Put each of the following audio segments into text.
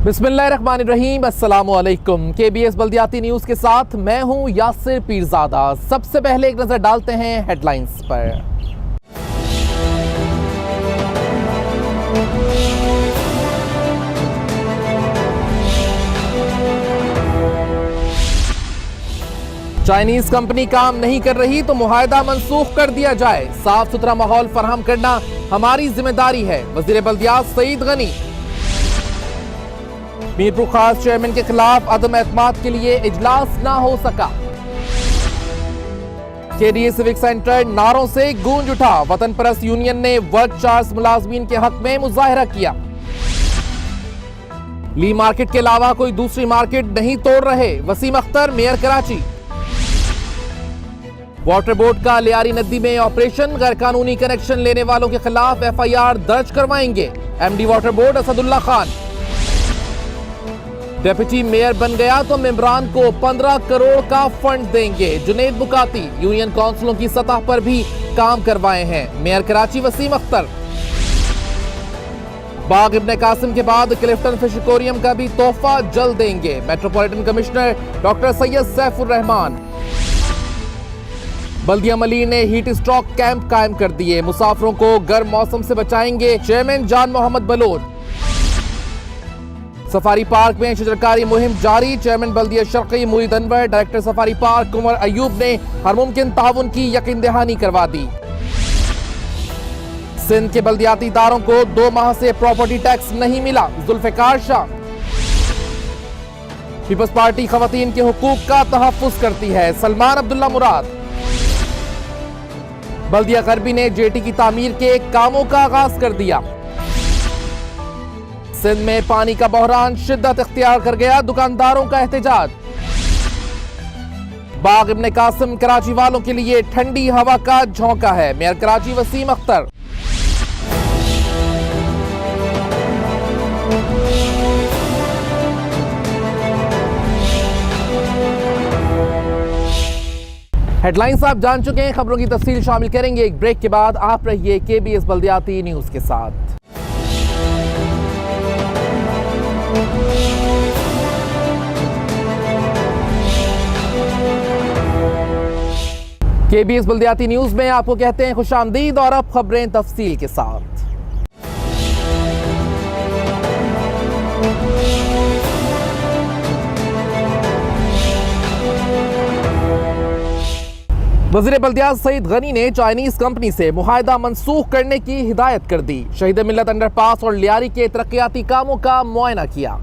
बिस्मिल्लाहिर्रहमानिर्रहीम, अस्सलामुअलैकुम। केबीएस बल्दियाती न्यूज के साथ मैं हूं यासिर पीरजादा। सबसे पहले एक नजर डालते हैं हेडलाइंस पर। चाइनीज कंपनी काम नहीं कर रही तो मुआहदा मंसूख कर दिया जाए। साफ सुथरा माहौल फराहम करना हमारी जिम्मेदारी है, वजीर बल्दियात सईद गनी। मीरपुर खास चेयरमैन के खिलाफ अदम एतमाद के लिए इजलास ना हो सका। केडीए सिविक सेंटर नारों से गूंज उठा। वतन परस्त यूनियन ने वर्क चार्ज मुलाजमीन के हक में मुजाहिरा किया। ली मार्केट के अलावा कोई दूसरी मार्केट नहीं तोड़ रहे, Waseem Akhtar, mayor Karachi. Water board का लियारी नदी में ऑपरेशन, गैर कानूनी कनेक्शन लेने वालों के खिलाफ एफआईआर दर्ज करवाएंगे। MD water board Asadullah Khan. Deputy mayor बन गया तो मेंबरान को 15 करोड़ का फंड देंगे। जुनेद बुकाती यूनियन काउंसिलों की सतह पर भी काम करवाए हैं। मेयर कराची वसीम अख्तर। बाग इब्ने कासिम के बाद क्लिफ्टन फिश एक्वेरियम का भी तोहफा जल्द देंगे। Metropolitan commissioner doctor Syed Saifur Rahman. बल्दिया मलिर ने हीट स्ट्रोक कैंप कायम कर दिए। मुसाफिरों को गर्म मौसम से बचाएंगे चेयरमैन जान मोहम्मद बलोच। सफारी पार्क में शजरकारी मुहिम जारी। चेयरमैन बल्दिया शर्की मुरीद अनवर, डायरेक्टर सफारी पार्क कुंवर अयूब ने हर मुमकिन ताउन की यकीन दहानी करवा दी। सिंध के बल्दियाती इदारों को 2 माह से प्रॉपर्टी टैक्स नहीं मिला, जुल्फिकार शाह। पीपल्स पार्टी खवातीन के हुकूक का तहफ्फुज करती है, सलमान अब्दुल्ला मुराद। बल्दिया गरबी ने जेटी की तामीर के कामों का आगाज कर दिया। सिंध में पानी का बहरान शिद्दत इख्तियार कर गया, दुकानदारों का एहतजाज। बाग इब्ने कासिम कराची वालों के लिए ठंडी हवा का झोंका है, मेयर कराची वसीम अख्तर। हेडलाइंस आप जान चुके हैं, खबरों की तफसील शामिल करेंगे एक ब्रेक के बाद। आप रहिए केबीएस बल्दियाती न्यूज के साथ। केबीएस बल्दियाती न्यूज में आपको कहते हैं खुशामदीद और अब खबरें तफसील के साथ। वज़ीर बल्दियात सईद गनी ने चाइनीज कंपनी से मुआहदा मंसूख करने की हिदायत कर दी। शहीद मिल्लत अंडरपास और लियारी के तरक्याती कामों का मुआयना किया।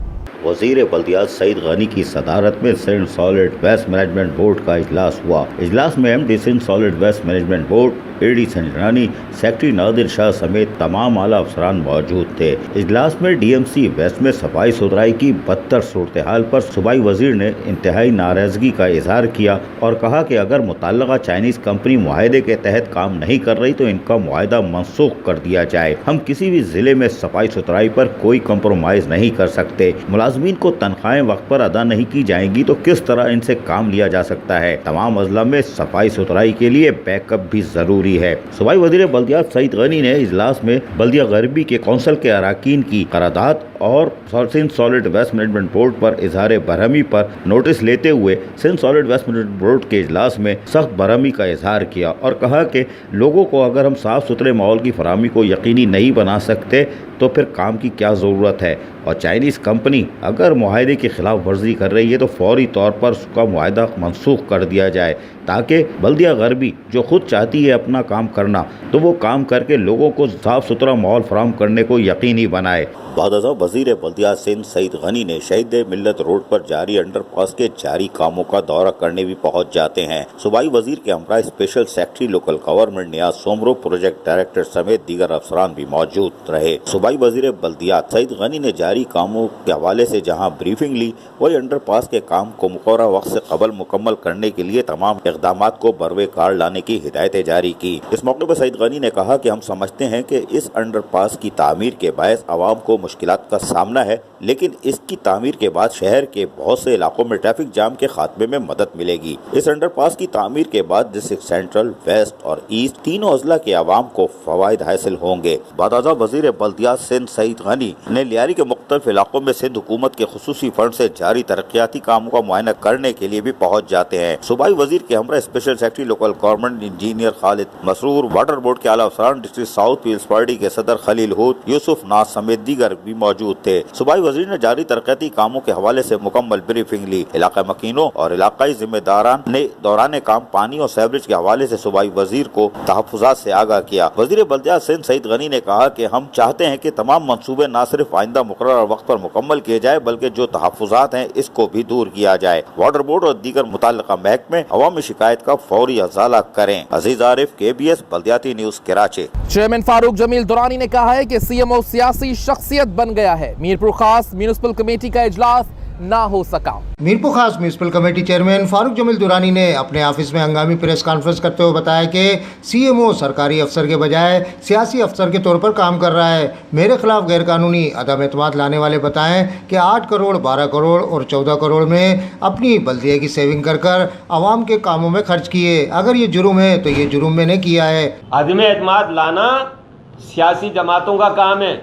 वज़ीर बल्दियात सईद गनी की सदारत में Sindh solid waste management board का इजलास हुआ। इजलास में MD Sindh solid waste management board, AD Sanjrani, secretary Nadir Shah समेत तमाम आला अफसरान मौजूद थे। इजलास में डीएमसी वेस्ट में सफाई सुथराई की बदतर सूरत हाल पर सूबाई वजीर ने इंतहाई नाराजगी का इजहार किया और कहा कि अगर मुतल्लका चाइनीज कंपनी मुआहदे के तहत काम नहीं कर रही तो इनका मुआहदा मनसूख कर दिया जाए। हम किसी भी जिले में सफाई सुथराई पर कोई कम्प्रोमाइज नहीं कर सकते। मुलाजमीन को तनख्वाहें वक्त पर अदा नहीं की जाएंगी तो किस तरह इनसे काम लिया जा सकता है। तमाम अजला में सफाई सुथराई के लिए बैकअप भी जरूरी है। सूबाई वज़ीर बल्दियात सईद गनी ने इजलास में बल्दिया गरबी के कौंसिल के अराकीन की करारदाद और Sindh solid waste management board पर इजहार बरहमी पर नोटिस लेते हुए Sindh solid waste management board के इजलास में सख्त बरहमी का इजहार किया और कहा कि लोगों को अगर हम साफ सुथरे माहौल की फराहमी को यकीनी नहीं बना सकते तो फिर काम की क्या ज़रूरत है। और चाइनीज़ कंपनी अगर मुआहदे की खिलाफ वर्जी कर रही है तो फौरी तौर पर उसका मुआहदा मनसूख कर दिया जाए ताकि बल्दिया गरबी जो खुद चाहती है अपना काम करना तो वो काम करके लोगों को साफ सुथरा माहौल फराहम करने को यकीनी बनाए। बादशाह वज़ीर बल्दियात सिंध सईद गनी ने शहीद मिल्लत रोड पर जारी अंडरपास के जारी कामों का दौरा करने भी पहुँच जाते हैं। सूबाई वजीर के हमरा स्पेशल सेक्रेटरी लोकल गवर्नमेंट नियाज सोमरो, प्रोजेक्ट डायरेक्टर समेत दीगर अफसरान भी मौजूद रहे। सूबाई वज़ीर बल्दियात सईद गनी ने जारी कामों के हवाले से जहाँ ब्रीफिंग ली वही अंडरपास के काम को मुकर्रर वक्त से कबल मुकम्मल करने के लिए तमाम इक़दामात को बरवे कार लाने की हिदायतें जारी की। इस मौके पर सईद गनी ने कहा कि हम समझते हैं कि इस अंडरपास की तामीर के बायस आवाम को मुश्किलात का सामना है, लेकिन इसकी तामीर के बाद शहर के बहुत से इलाकों में ट्रैफिक जाम के खात्मे में मदद मिलेगी। इस अंडरपास की तामीर के बाद डिस्ट्रिक्ट सेंट्रल, वेस्ट और ईस्ट तीनों अजला के आवाम को फवायद हासिल होंगे। बादाजा वजीर बल्दियात सिंध सईद गनी ने लियारी के मुख्तलिफ इलाकों में सिंध हुकूमत के खुसूसी फंड से जारी तरक्याती कामों का मुआयना करने के लिए भी पहुँच जाते हैं। सूबाई वजीर के हमरा special secretary local government engineer Khalid Masroor, water board के आला अफसरान, डिस्ट्रिक्ट साउथ पीपल्स पार्टी के सदर खलील हूद, यूसुफ नाज समेत दीगर भी मौजूद थे। सूबाई वजीर ने जारी तरक्याती कामों के हवाले से मुकम्मल ब्रीफिंग ली। इलाका मकीनों और इलाकाई जिम्मेदारान ने दौरान काम पानी और सेवरेज के हवाले से सूबाई वजीर को तहफ़्फ़ुज़ात से आगाह किया। वजीर बल्दियात सिंध सईद गनी ने कहा कि हम चाहते हैं कि तमाम मंसूबे न सिर्फ आइंदा मुकर्रर वक्त पर मुकम्मल किए जाए बल्कि जो तहफ़्फ़ुज़ात हैं इसको भी दूर किया जाए। वाटर बोर्ड और दीगर मुतल्लिक़ा महकमे अवामी शिकायत का फौरी अज़ाला करें। अजीज आरिफ, KBS बल्दियाती न्यूज़, कराची। चेयरमैन फारूक जमील दुरानी ने कहा है कि CMO सियासी शख्सियत बन गया है। मीरपुर खास म्यूनिसिपल कमेटी का इजलास ना हो सका। Mirpur Khas municipal committee chairman Farooq Jamil Durrani ने अपने ऑफिस में हंगामी प्रेस कॉन्फ्रेंस करते हुए बताया कि CMO सरकारी अफसर के बजाय सियासी अफसर के तौर पर काम कर रहा है। मेरे खिलाफ गैरकानूनी अदम एतमाद लाने वाले बताएं कि 8 करोड़, 12 करोड़ और 14 करोड़ में अपनी बल्दिया की सेविंग कर आवाम के कामों में खर्च किए। अगर ये जुर्म है तो ये जुर्म मैंने किया है। अदम एतमाद लाना सियासी जमातों का काम है,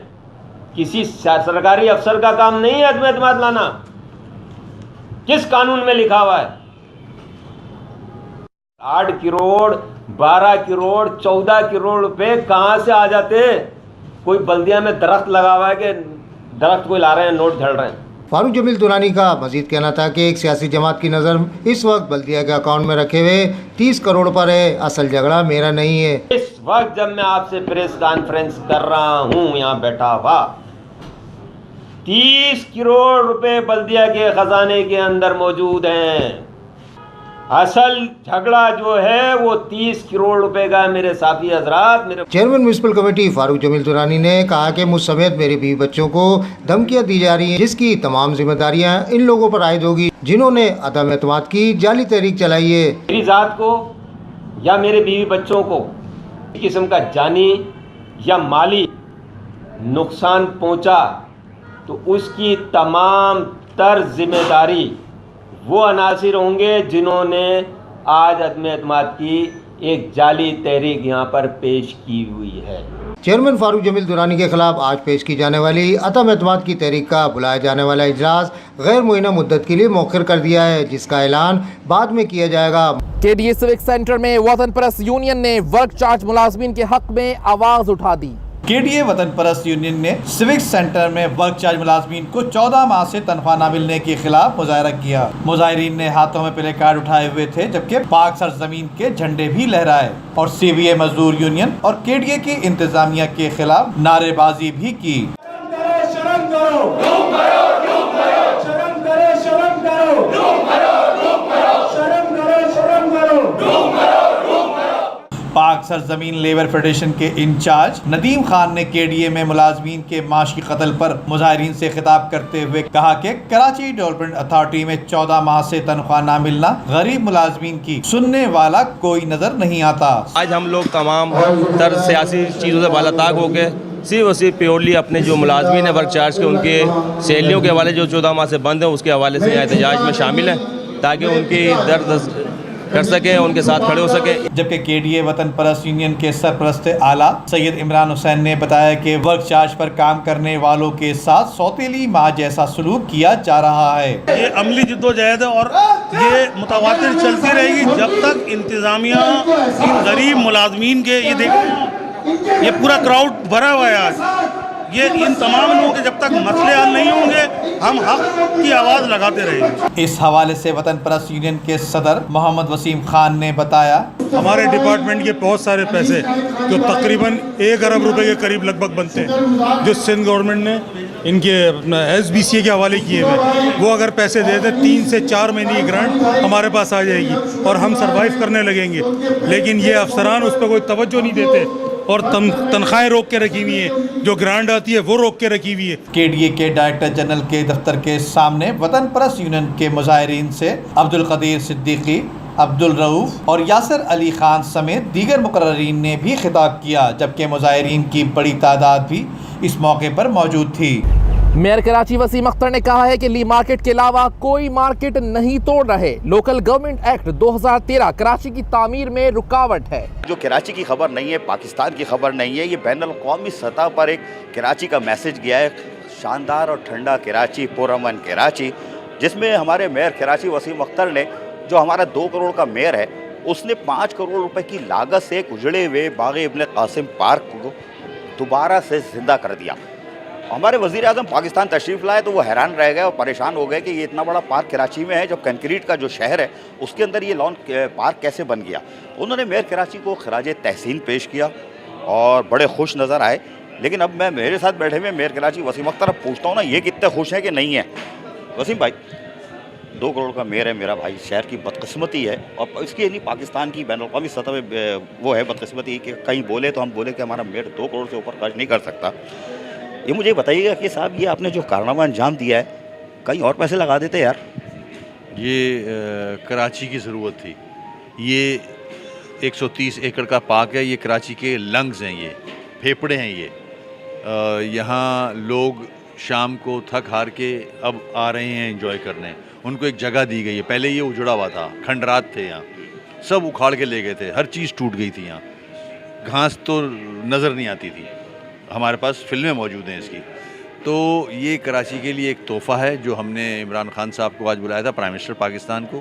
किसी सरकारी अफसर का काम नहीं है अदम एतमाद लाना। किस कानून में लिखा हुआ है? 8 करोड़, 12 करोड़, 14 करोड़ रुपए कहां से आ जाते? कोई बल्दिया में दरख्त लगा हुआ है कि दरख्त कोई ला रहे हैं, नोट झड़ रहे हैं। फारूक जमील दुरानी का मजीद कहना था कि एक सियासी जमात की नज़र इस वक्त बल्दिया के अकाउंट में रखे हुए 30 करोड़ पर है। असल झगड़ा मेरा नहीं है। इस वक्त जब मैं आपसे प्रेस कॉन्फ्रेंस कर रहा हूं, यहाँ बैठा हुआ, 30 करोड़ रुपए बल्दिया के खजाने के अंदर मौजूद हैं। असल झगड़ा जो है वो 30 करोड़ रुपए का। मेरे साथी हजरात, मेरे chairman municipal committee Farooq Jamil Durrani ने कहा कि मुझ समेत मेरे बीवी बच्चों को धमकियां दी जा रही हैं, जिसकी तमाम जिम्मेदारियां इन लोगों पर आयद होगी जिन्होंने अदम एतमाद की जाली तहरीक चलाई है। मेरी जात को या मेरे बीवी बच्चों को किस्म का जानी या माली नुकसान पहुंचा तो उसकी तमाम तर जिम्मेदारी वो अनासिर होंगे जिन्होंने आज अदम एतमाद की एक जाली तहरीक यहाँ पर पेश की हुई है। चेयरमैन फारूक जमील दुरानी के खिलाफ आज पेश की जाने वाली अदम एतमाद की तहरीक का बुलाया जाने वाला इजलास गैर मुइना मुद्दत के लिए मौखर कर दिया है, जिसका ऐलान बाद में किया जाएगा। KDA सिविक सेंटर में वतन परस्त यूनियन ने वर्क चार्ज मुलाजमीन के हक में आवाज उठा दी। KDA वतन परस्त यूनियन ने सिविक सेंटर में वर्क चार्ज मुलाजमीन को 14 माह से तनख्वाह न मिलने के खिलाफ मुजाहरा किया। मुजाहिरीन ने हाथों में प्ले कार्ड उठाए हुए थे, जबकि पाक सरजमीन के झंडे भी लहराए और CVA मजदूर यूनियन और KDA की इंतजामिया के खिलाफ नारेबाजी भी की। पाक सरजमीन लेबर फेडरेशन के इंचार्ज नदीम खान ने KDA में मुलाजमीन के माशी कत्ल पर मुजाहिरीन से खिताब करते हुए कहा कि कराची डेवलपमेंट अथॉरिटी में 14 माह से तनख्वाह ना मिलना गरीब मुलाजमीन की सुनने वाला कोई नजर नहीं आता। आज हम लोग तमाम तर सियासी चीज़ों से बालाताक हो गए, सिर्फ और सिर्फ प्योरली अपने जो मुलाजमीन है वर्क चार्ज के उनके सैलरियों के हवाले जो 14 माह से बंद है उसके हवाले से यहाँ एहतजाज में शामिल हैं ताकि उनकी दर्द कर सके, उनके साथ खड़े हो सके। जबकि KDA वतन परस्त यूनियन के सरपरस्त आला सैयद इमरान हुसैन ने बताया कि वर्क चार्ज पर काम करने वालों के साथ सौतेली माँ जैसा सलूक किया जा रहा है। ये अमली जिद्दोजहद है और ये मुतवातिर चलती रहेगी जब तक इंतजामिया इन गरीब मुलाजमीन के ये देखें, ये पूरा क्राउड भरा हुआ है आज, ये इन तमाम लोगों के जब तक मसले हल नहीं होंगे हम हक की आवाज़ लगाते रहेंगे। इस हवाले से वतन परस्त यूनियन के सदर मोहम्मद वसीम खान ने बताया, हमारे डिपार्टमेंट के बहुत सारे पैसे जो तकरीबन 1 अरब रुपए के करीब लगभग बनते हैं जो सिंध गवर्नमेंट ने इनके SBCA के हवाले किए हुए, वो अगर पैसे दे दें 3 से 4 महीने की ग्रांट हमारे पास आ जाएगी और हम सर्वाइव करने लगेंगे। लेकिन ये अफसरान उस पर कोई तवज्जो नहीं देते और तनख्वाहें रोक के रखी हुई है, जो ग्रांट आती है वो रोक के रखी हुई है। KDA के डायरेक्टर जनरल के दफ्तर के सामने वतन परस्त यूनियन के मुजाहिरीन से अब्दुल कदीर सिद्दीकी, अब्दुल रऊफ और यासर अली खान समेत दीगर मुकर्ररीन ने भी खिताब किया, जबकि मुजाहिरीन की बड़ी तादाद भी इस मौके पर मौजूद थी। मेयर कराची वसीम अख्तर ने कहा है कि ली मार्केट के अलावा कोई मार्केट नहीं तोड़ रहे। लोकल गवर्नमेंट एक्ट 2013 कराची की तामीर में रुकावट है। जो कराची की खबर नहीं है, पाकिस्तान की खबर नहीं है, ये बैनुल-अक़वामी सतह पर एक कराची का मैसेज गया है, शानदार और ठंडा कराची, पुरअमन कराची, जिसमें हमारे मेयर कराची वसीम अख्तर ने, जो हमारा 2 करोड़ का मेयर है, उसने 5 करोड़ रुपए की लागत से एक उजड़े हुए बाग़ इब्न कासिम पार्क को दोबारा से जिंदा कर दिया। हमारे वज़ीर आज़म पाकिस्तान तशरीफ़ लाए तो वो हैरान रह गए और परेशान हो गए कि ये इतना बड़ा पार्क कराची में है, जब कंक्रीट का जो शहर है उसके अंदर ये लॉन पार्क कैसे बन गया। उन्होंने मेयर कराची को खराज तहसीन पेश किया और बड़े खुश नज़र आए। लेकिन अब मैं मेरे साथ बैठे हुए मेयर कराची वसीम अख्तर, अब पूछता हूँ ना, ये कितने खुश हैं कि नहीं है। वसीम भाई, 2 करोड़ का मेयर है मेरा भाई, शहर की बदकिस्मती है, और इसकी नहीं पाकिस्तान की बैनुल-अक़वामी सतह पे वो है बदकिस्मती कि कहीं बोले तो हम बोले कि हमारा मेयर 2 करोड़ से ऊपर खर्च नहीं कर सकता। ये मुझे बताइएगा कि साहब, ये आपने जो कारनामा अंजाम दिया है, कहीं और पैसे लगा देते यार। ये कराची की ज़रूरत थी। ये 130 एकड़ का पार्क है, ये कराची के लंग्स हैं, ये फेफड़े हैं। ये यहाँ लोग शाम को थक हार के अब आ रहे हैं एंजॉय करने, उनको एक जगह दी गई है। पहले ये उजड़ा हुआ था, खंडरात थे यहाँ, सब उखाड़ के ले गए थे, हर चीज़ टूट गई थी यहाँ, घास तो नज़र नहीं आती थी। हमारे पास फिल्में मौजूद हैं इसकी। तो ये कराची के लिए एक तोहफ़ा है जो हमने इमरान खान साहब को आज बुलाया था, प्राइम मिनिस्टर पाकिस्तान को,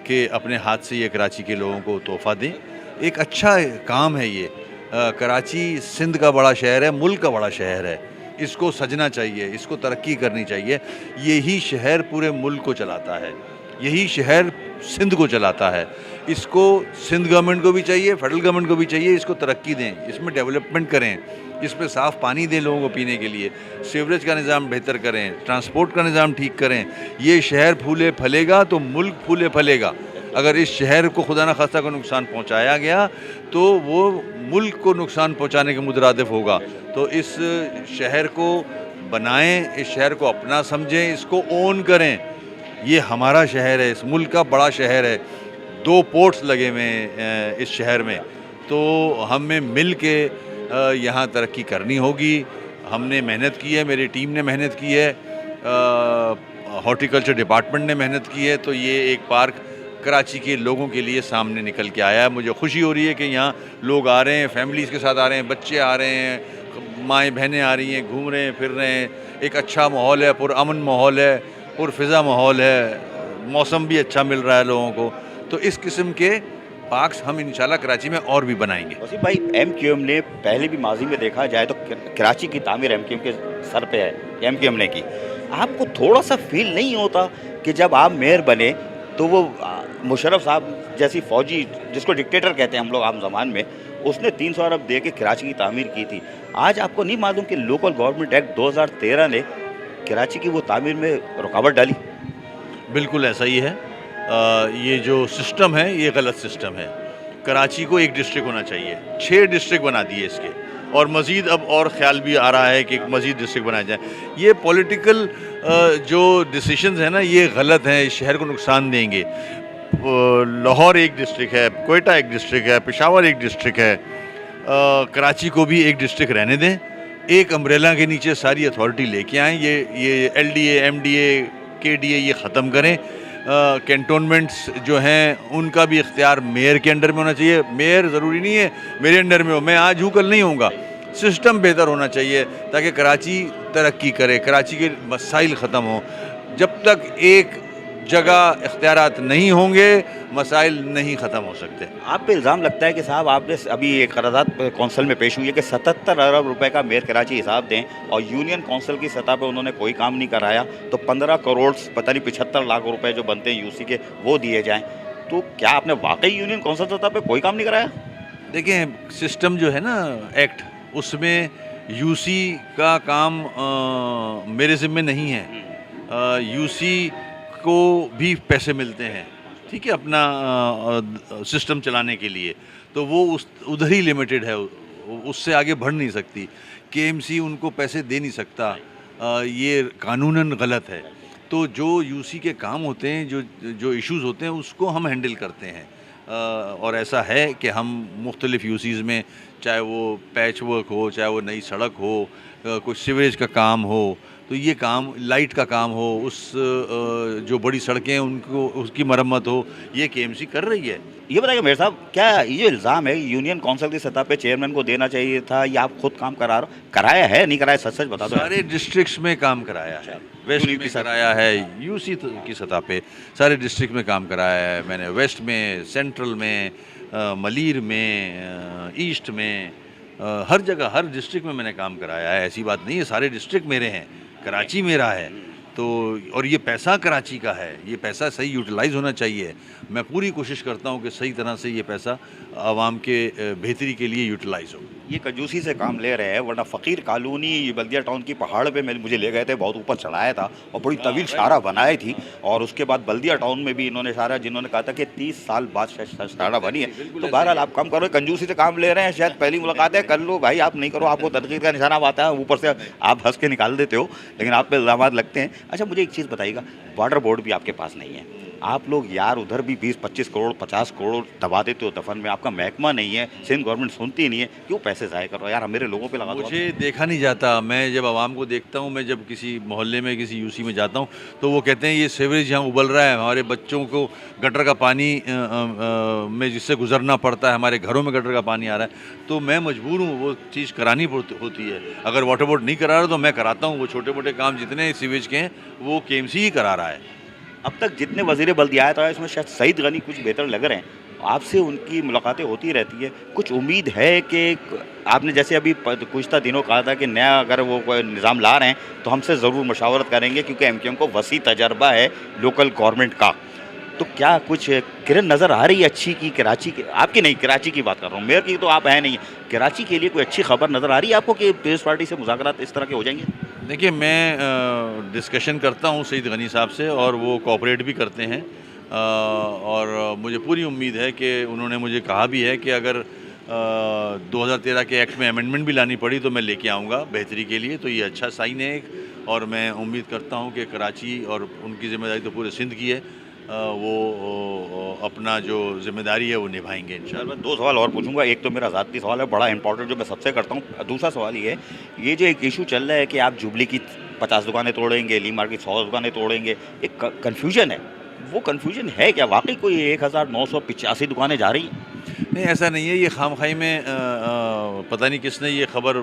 कि अपने हाथ से ये कराची के लोगों को तोहफ़ा दें। एक अच्छा काम है ये। कराची सिंध का बड़ा शहर है, मुल्क का बड़ा शहर है, इसको सजना चाहिए, इसको तरक्की करनी चाहिए। यही शहर पूरे मुल्क को चलाता है, यही शहर सिंध को चलाता है। इसको सिंध गवर्नमेंट को भी चाहिए, फेडरल गवर्नमेंट को भी चाहिए, इसको तरक्की दें, इसमें डेवलपमेंट करें, इसमें साफ़ पानी दें लोगों को पीने के लिए, सीवरेज का निज़ाम बेहतर करें, ट्रांसपोर्ट का निज़ाम ठीक करें। ये शहर फूले फलेगा तो मुल्क फूले फलेगा। अगर इस शहर को खुदा न खास्ता को नुकसान पहुंचाया गया तो वो मुल्क को नुकसान पहुंचाने के मुतरादिफ होगा। तो इस शहर को बनाएं, इस शहर को अपना समझें, इसको ओन करें। ये हमारा शहर है, इस मुल्क का बड़ा शहर है। 2 पोर्ट्स लगे हुए हैं इस शहर में, तो हमें मिल के यहाँ तरक्की करनी होगी। हमने मेहनत की है, मेरी टीम ने मेहनत की है, हॉर्टिकल्चर डिपार्टमेंट ने मेहनत की है। तो ये एक पार्क कराची के लोगों के लिए सामने निकल के आया है। मुझे खुशी हो रही है कि यहाँ लोग आ रहे हैं, फैमिलीज़ के साथ आ रहे हैं, बच्चे आ रहे हैं, माएँ बहनें आ रही हैं, घूम रहे हैं, फिर रहे हैं। एक अच्छा माहौल है, पुरअमन माहौल है, पुरफ़िज़ा माहौल है, मौसम भी अच्छा मिल रहा है लोगों को। तो इस किस्म के पार्क्स हम इंशाल्लाह कराची में और भी बनाएंगे। वसीम भाई, MQM ने पहले भी माजी में देखा जाए तो कराची की तामीर MQM के सर पे है, MQM ने की। आपको थोड़ा सा फील नहीं होता कि जब आप मेयर बने तो वो मुशर्रफ साहब जैसी फ़ौजी, जिसको डिक्टेटर कहते हैं हम लोग आम ज़बान में, उसने 300 अरब दे के कराची की तामीर की थी। आज आपको नहीं मालूम कि लोकल गवर्नमेंट एक्ट 2013 ने कराची की वो तामीर में रुकावट डाली? बिल्कुल ऐसा ही है। ये जो सिस्टम है ये गलत सिस्टम है। कराची को एक डिस्ट्रिक्ट होना चाहिए, 6 डिस्ट्रिक्ट बना दिए इसके, और मज़ीद अब और ख्याल भी आ रहा है कि मज़ीद डिस्ट्रिक्ट बनाए जाए। ये पॉलिटिकल जो डिसीशंस हैं ना, ये गलत हैं, इस शहर को नुकसान देंगे। लाहौर एक डिस्ट्रिक्ट है, कोयटा एक डिस्ट्रिक्ट है, पेशावर एक डिस्ट्रिक्ट है, कराची को भी एक डिस्ट्रिक्ट रहने दें। एक अम्ब्रेला के नीचे सारी अथॉरिटी लेके आएँ। ये LDA, MDA, KDA ये ख़त्म करें। कैंटोनमेंट्स जो हैं उनका भी इख्तियार मेयर के अंडर में होना चाहिए। मेयर ज़रूरी नहीं है मेरे अंडर में हो, मैं आज हूँ कल नहीं होऊंगा। सिस्टम बेहतर होना चाहिए ताकि कराची तरक्की करे, कराची के मसाइल ख़त्म हों। जब तक एक जगह इख्तियारात नहीं होंगे, मसाइल नहीं ख़त्म हो सकते। आप पे इल्ज़ाम लगता है कि साहब, आपने अभी एक करारदाद कौंसिल में पेश हुई है कि 77 अरब रुपए का मेयर कराची हिसाब दें, और यूनियन कौंसिल की सतह पे उन्होंने कोई काम नहीं कराया, तो 15 करोड़ पता नहीं 75 लाख रुपए जो बनते हैं UC के, वो दिए जाएँ। तो क्या आपने वाकई यूनियन कौंसिल सतह पर कोई काम नहीं कराया? देखिए, सिस्टम जो है ना एक्ट, उसमें UC का काम मेरे ज़िम्मे नहीं है। UC को भी पैसे मिलते हैं, ठीक है, अपना सिस्टम चलाने के लिए, तो वो उधर ही लिमिटेड है, उससे आगे बढ़ नहीं सकती। KMC उनको पैसे दे नहीं सकता, ये कानूनन गलत है। तो जो UC के काम होते हैं, जो इश्यूज़ होते हैं, उसको हम हैंडल करते हैं। और ऐसा है कि हम मुख्तलिफ़ UCs में, चाहे वो पैच वर्क हो, चाहे वो नई सड़क हो, कोई सीवरेज का काम हो, तो ये काम लाइट का काम हो, उस जो बड़ी सड़कें हैं उनको उसकी मरम्मत हो, ये केएमसी कर रही है। ये बताइए मेरे साहब, क्या ये जो इल्ज़ाम है यूनियन काउंसिल की सतह पे चेयरमैन को देना चाहिए था, या आप खुद काम कराया है नहीं कराया, सच सच बता दो। सारे डिस्ट्रिक्ट्स में काम कराया है, वेस्ट में कराया है, यूसी की सतह पे सारे डिस्ट्रिक्ट में काम कराया है मैंने, वेस्ट में, सेंट्रल में, मलीर में, ईस्ट में, हर जगह हर डिस्ट्रिक्ट में मैंने काम कराया है। ऐसी बात नहीं है, सारे डिस्ट्रिक्ट मेरे हैं, कराची मेरा है। तो और ये पैसा कराची का है, ये पैसा सही यूटिलाइज़ होना चाहिए। मैं पूरी कोशिश करता हूँ कि सही तरह से ये पैसा आवाम के बेहतरी के लिए यूटिलाइज़ हो। ये कंजूसी से काम ले रहे हैं, वरना फ़कीर कॉलोनी बल्दिया टाउन की पहाड़ पे मुझे ले गए थे, बहुत ऊपर चढ़ाया था और बड़ी तवील शारा बनाई थी, और उसके बाद बल्दिया टाउन में भी इन्होंने शारा, जिन्होंने कहा था कि 30 साल बाद शारा बनी है। तो बहरहाल आप काम करो, कंजूसी से काम ले रहे हैं, शायद पहली मुलाकात है, कर लो भाई, आप नहीं करो, आपको तनकीद का निशाना आता है, ऊपर से आप हंस के निकाल देते हो, लेकिन आप पे इल्ज़ाम लगते हैं। अच्छा मुझे एक चीज़ बताइएगा, वाटर बोर्ड भी आपके पास नहीं है, आप लोग यार उधर भी 20-25 करोड़ 50 करोड़ दबा देते हो दफन में, आपका महकमा नहीं है, सिंध गवर्नमेंट सुनती नहीं है, क्यों पैसे ज़ाया कर रहे हो यार, मेरे लोगों पे लगा दो। मुझे देखा नहीं जाता, मैं जब आवाम को देखता हूँ, मैं जब किसी मोहल्ले में किसी यूसी में जाता हूँ तो वो कहते हैं ये सीवरेज यहाँ उबल रहा है, हमारे बच्चों को गटर का पानी में जिससे गुजरना पड़ता है, हमारे घरों में गटर का पानी आ रहा है, तो मैं मजबूर हूँ वो चीज़ करानी होती है। अगर वाटर बोर्ड नहीं करा रहा तो मैं कराता हूँ, वो छोटे मोटे काम जितने सीवेज के हैं वो केएमसी ही करा रहा है। अब तक जितने वज़ीर बल्दिया आए इसमें शायद सईद गनी कुछ बेहतर लग रहे हैं, आपसे उनकी मुलाकातें होती रहती है, कुछ उम्मीद है कि आपने जैसे अभी कुछ दिनों कहा था कि नया अगर वो कोई निज़ाम ला रहे हैं तो हमसे ज़रूर मशावरत करेंगे, क्योंकि एमक्यूएम को वसी तजर्बा है लोकल गवर्नमेंट का, तो क्या कुछ किरण नज़र आ रही है अच्छी की कराची की, आपकी नहीं कराची की बात कर रहा हूँ, मेयर की तो आप है नहीं, कराची के लिए कोई अच्छी खबर नज़र आ रही है आपको कि पीपल्स पार्टी से मुज़ाकरात इस तरह के हो जाएंगे? देखिए मैं डिस्कशन करता हूँ सईद गनी साहब से और वो कोऑपरेट भी करते हैं, और मुझे पूरी उम्मीद है कि उन्होंने मुझे कहा भी है कि अगर 2013 के एक्ट में अमेंडमेंट भी लानी पड़ी तो मैं लेके आऊँगा बेहतरी के लिए, तो ये अच्छा साइन है एक, और मैं उम्मीद करता हूँ कि कराची, और उनकी ज़िम्मेदारी तो पूरे सिंध की है, वो अपना जो जिम्मेदारी है वो निभाएंगे इंशाल्लाह। 2 सवाल और पूछूंगा, एक तो मेरा ज़ाती सवाल है बड़ा इंपॉर्टेंट जो मैं सबसे करता हूँ, दूसरा सवाल ये जो एक इशू चल रहा है कि आप जुबली की 50 दुकानें तोड़ेंगे, ली मार्ट की 100 दुकानें तोड़ेंगे, एक कन्फ्यूजन है, वो कन्फ्यूजन है क्या, वाकई कोई 1985 दुकानें जा रही हैं? नहीं ऐसा नहीं है, ये खामखाई में पता नहीं किसने ये खबर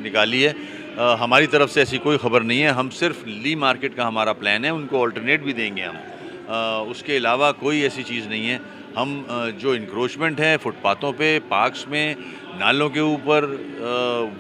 निकाली है, हमारी तरफ से ऐसी कोई खबर नहीं है, हम सिर्फ ली मार्केट का हमारा प्लान है, उनको ऑल्टरनेट भी देंगे हम, उसके अलावा कोई ऐसी चीज़ नहीं है। हम जो इंक्रोचमेंट है फुटपाथों पे, पार्क्स में, नालों के ऊपर,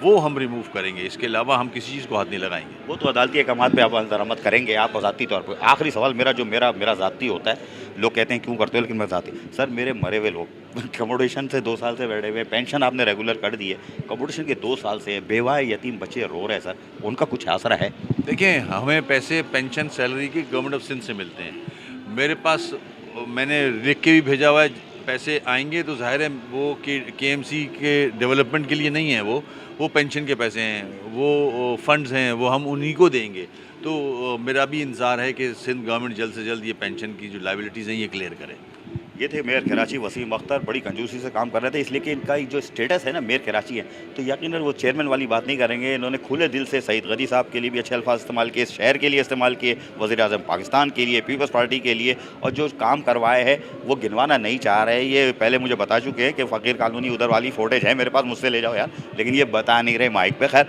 वो हम रिमूव करेंगे, इसके अलावा हम किसी चीज़ को हाथ नहीं लगाएंगे। वो तो अदालती अहकामात पे आप दरामद करेंगे आप ज़ाती तौर पर। आखिरी सवाल मेरा ज़ाती होता है, लोग कहते हैं क्यों करते हो, लेकिन मैं ज़ाती सर, मेरे मरे हुए लोग कमोडेशन से 2 साल से बैठे हुए, पेंशन आपने रेगुलर कर दी है, कमोडेशन के 2 साल से बेवा यतीम बच्चे रो रहे हैं सर, उनका कुछ आसरा है? देखिए हमें पैसे पेंशन सैलरी की गवर्नमेंट ऑफ सिंध से मिलते हैं, मेरे पास मैंने लिख के भी भेजा हुआ है, पैसे आएंगे तो जाहिर है वो केएमसी के डेवलपमेंट के लिए नहीं है, वो पेंशन के पैसे हैं, वो फंड्स हैं, वो हम उन्हीं को देंगे। तो मेरा भी इंतज़ार है कि सिंध गवर्नमेंट जल्द से जल्द ये पेंशन की जो लायबिलिटीज़ हैं ये क्लियर करे। ये थे मेयर कराची वसीम अख्तर, बड़ी कंजूसी से काम कर रहे थे, इसलिए कि इनका जो स्टेटस है ना मेयर कराची है, तो यकीनन वो चेयरमैन वाली बात नहीं करेंगे। इन्होंने खुले दिल से सईद गनी साहब के लिए भी अच्छे अल्फाज इस्तेमाल किए, शहर के लिए इस्तेमाल किए, वज़ीर आज़म पाकिस्तान के लिए, पीपल्स पार्टी के लिए, और जो काम करवाए हैं वो गिनवाना नहीं चाह रहे। ये पहले मुझे बता चुके हैं कि फ़कीर कॉलोनी उधर वाली फुटेज है मेरे पास, मुझसे ले जाओ यार, लेकिन ये बता नहीं रहे माइक पे। खैर,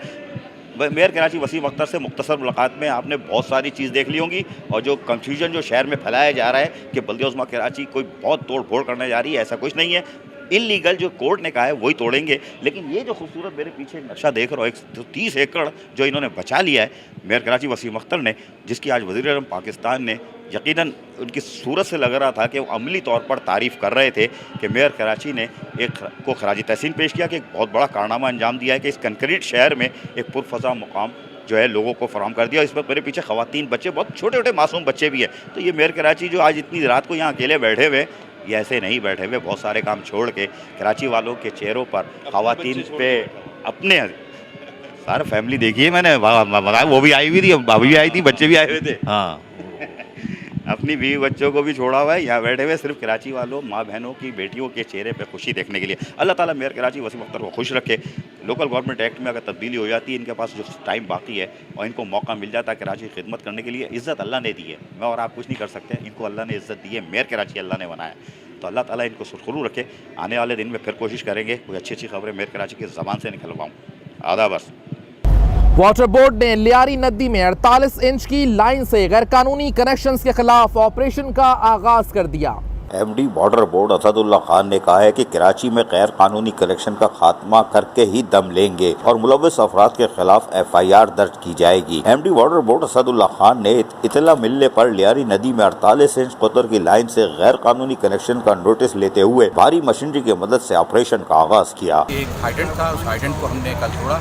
मेयर कराची वसीम अख्तर से मुख्तसर मुलाकात में आपने बहुत सारी चीज़ देख ली होंगी, और जो कन्फ्यूजन जो शहर में फैलाया जा रहा है कि बल्दिया उस्मा कराची कोई बहुत तोड़ फोड़ करने जा रही है, ऐसा कुछ नहीं है। इलीगल जो कोर्ट ने कहा है वही तोड़ेंगे, लेकिन ये जो खूबसूरत मेरे पीछे नक्शा देख रहा हो, 130 एकड़ जो इन्होंने बचा लिया है मेयर कराची वसीम अख्तर ने, जिसकी आज वज़ीर आज़म पाकिस्तान ने, यकीनन उनकी सूरत से लग रहा था कि वो अमली तौर पर तारीफ़ कर रहे थे कि मेयर कराची ने को खराज तहसीन पेश किया कि एक बहुत बड़ा कारनामा अंजाम दिया है कि इस कंक्रीट शहर में एक पुरफ़ज़ा मुकाम जो है लोगों को फराहम कर दिया। इस वक्त मेरे पीछे ख़वातीन बच्चे, बहुत छोटे छोटे मासूम बच्चे भी हैं, तो ये मेयर कराची जो आज इतनी रात को यहाँ अकेले बैठे हुए, ये ऐसे नहीं बैठे हुए, बहुत सारे काम छोड़ के कराची वालों के चेहरों पर ख़वातीन पे अपने सारे फैमिली देखिए, मैंने वो भी आई हुई थी, भाभी भी आई थी, बच्चे भी आए हुए थे। हाँ अपनी बीवी बच्चों को भी छोड़ा हुआ है, यहाँ बैठे हुए सिर्फ कराची वालों माँ बहनों की बेटियों के चेहरे पे खुशी देखने के लिए। अल्लाह ताला मेयर कराची वसीम अख्तर को खुश रखे। लोकल गवर्नमेंट एक्ट में अगर तब्दीली हो जाती है, इनके पास जो टाइम बाकी है और इनको मौका मिल जाता है कराची की खिदमत करने के लिए, इज़्ज़त अल्लाह ने दी है, मैं और आप कुछ नहीं कर सकते। इनको अल्लाह ने इज़्ज़त दी है, मेयर कराची अल्लाह ने बनाया, तो अल्लाह ताला इनको सुरखरू रखे। आने वाले दिन में फिर कोशिश करेंगे कोई अच्छी अच्छी खबरें मेयर कराची की ज़बान से निकलवाऊँ। आधा बस। वाटर बोर्ड ने लियारी नदी में 48 इंच की लाइन से गैरकानूनी कनेक्शंस के खिलाफ ऑपरेशन का आगाज कर दिया। MD water board Asadullah Khan ने कहा है कि कराची में गैर कानूनी कनेक्शन का खात्मा करके ही दम लेंगे और मुलव्विस अफराद के खिलाफ FIR दर्ज की जाएगी। MD water board Asadullah Khan ने इतला मिलने पर लियारी नदी में 48 इंच कतर की लाइन से गैर कानूनी कनेक्शन का नोटिस लेते हुए भारी मशीनरी की मदद से ऑपरेशन का आगाज किया। एक हाइडेंट था, उस हाइडेंट को हमने कल छोड़ा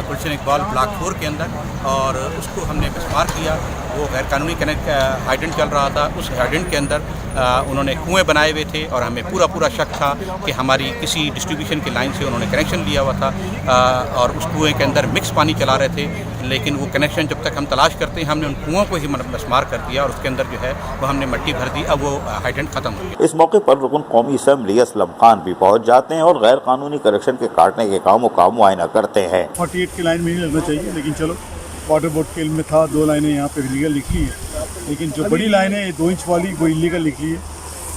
गुलशन इकबाल ब्लॉक 4 के अंदर और उसको हमने मिसमार किया। वो गैर कानूनी हाइडेंट चल रहा था। उस हाइडेंट के अंदर उन्होंने कुएं बनाए हुए थे और हमें पूरा शक था कि हमारी किसी डिस्ट्रीब्यूशन की लाइन से उन्होंने कनेक्शन लिया हुआ था और उस कुएं के अंदर मिक्स पानी चला रहे थे। लेकिन वो कनेक्शन जब तक हम तलाश करते हैं, हमने उन कुओं को ही मिसमार कर दिया और उसके अंदर जो है वो हमने मिट्टी भर दी। अब वो हाइडेंट खत्म हो गया। इस मौके पर रुकन कौमी असम्बली असलम खान भी पहुँच जाते हैं और गैर कानूनी कनेक्शन के काटने के कामों का मुआयना करते हैं। 48 की लाइन में ही लगना चाहिए, लेकिन चलो वाटर बोर्ड के इल्म में था 2 लाइनें यहाँ पे लीगल लिखी है, लेकिन जो बड़ी लाइन है 2 इंच वाली वो इलीगल लिखी है,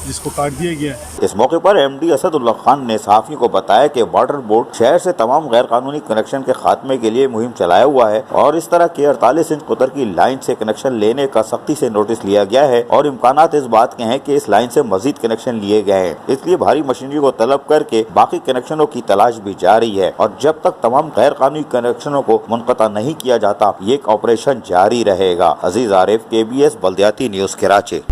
जिसको काट दिया गया है। इस मौके पर एमडी असदुल्ला खान ने सहाफियों को बताया कि वाटर बोर्ड शहर से तमाम गैर कानूनी कनेक्शन के खात्मे के लिए मुहिम चलाया हुआ है और इस तरह के 48 इंच कतर की लाइन से कनेक्शन लेने का सख्ती से नोटिस लिया गया है और इम्कानात इस बात के हैं कि इस लाइन से मजीद कनेक्शन लिए गए हैं। इसलिए भारी मशीनरी को तलब करके बाकी कनेक्शनों की तलाश भी जारी है और जब तक तमाम गैर कानूनी कनेक्शनों को मुनक़ता नहीं किया जाता, ये ऑपरेशन जारी रहेगा। अजीज आरिफ, KBS बल्दियाती न्यूज़, कराची।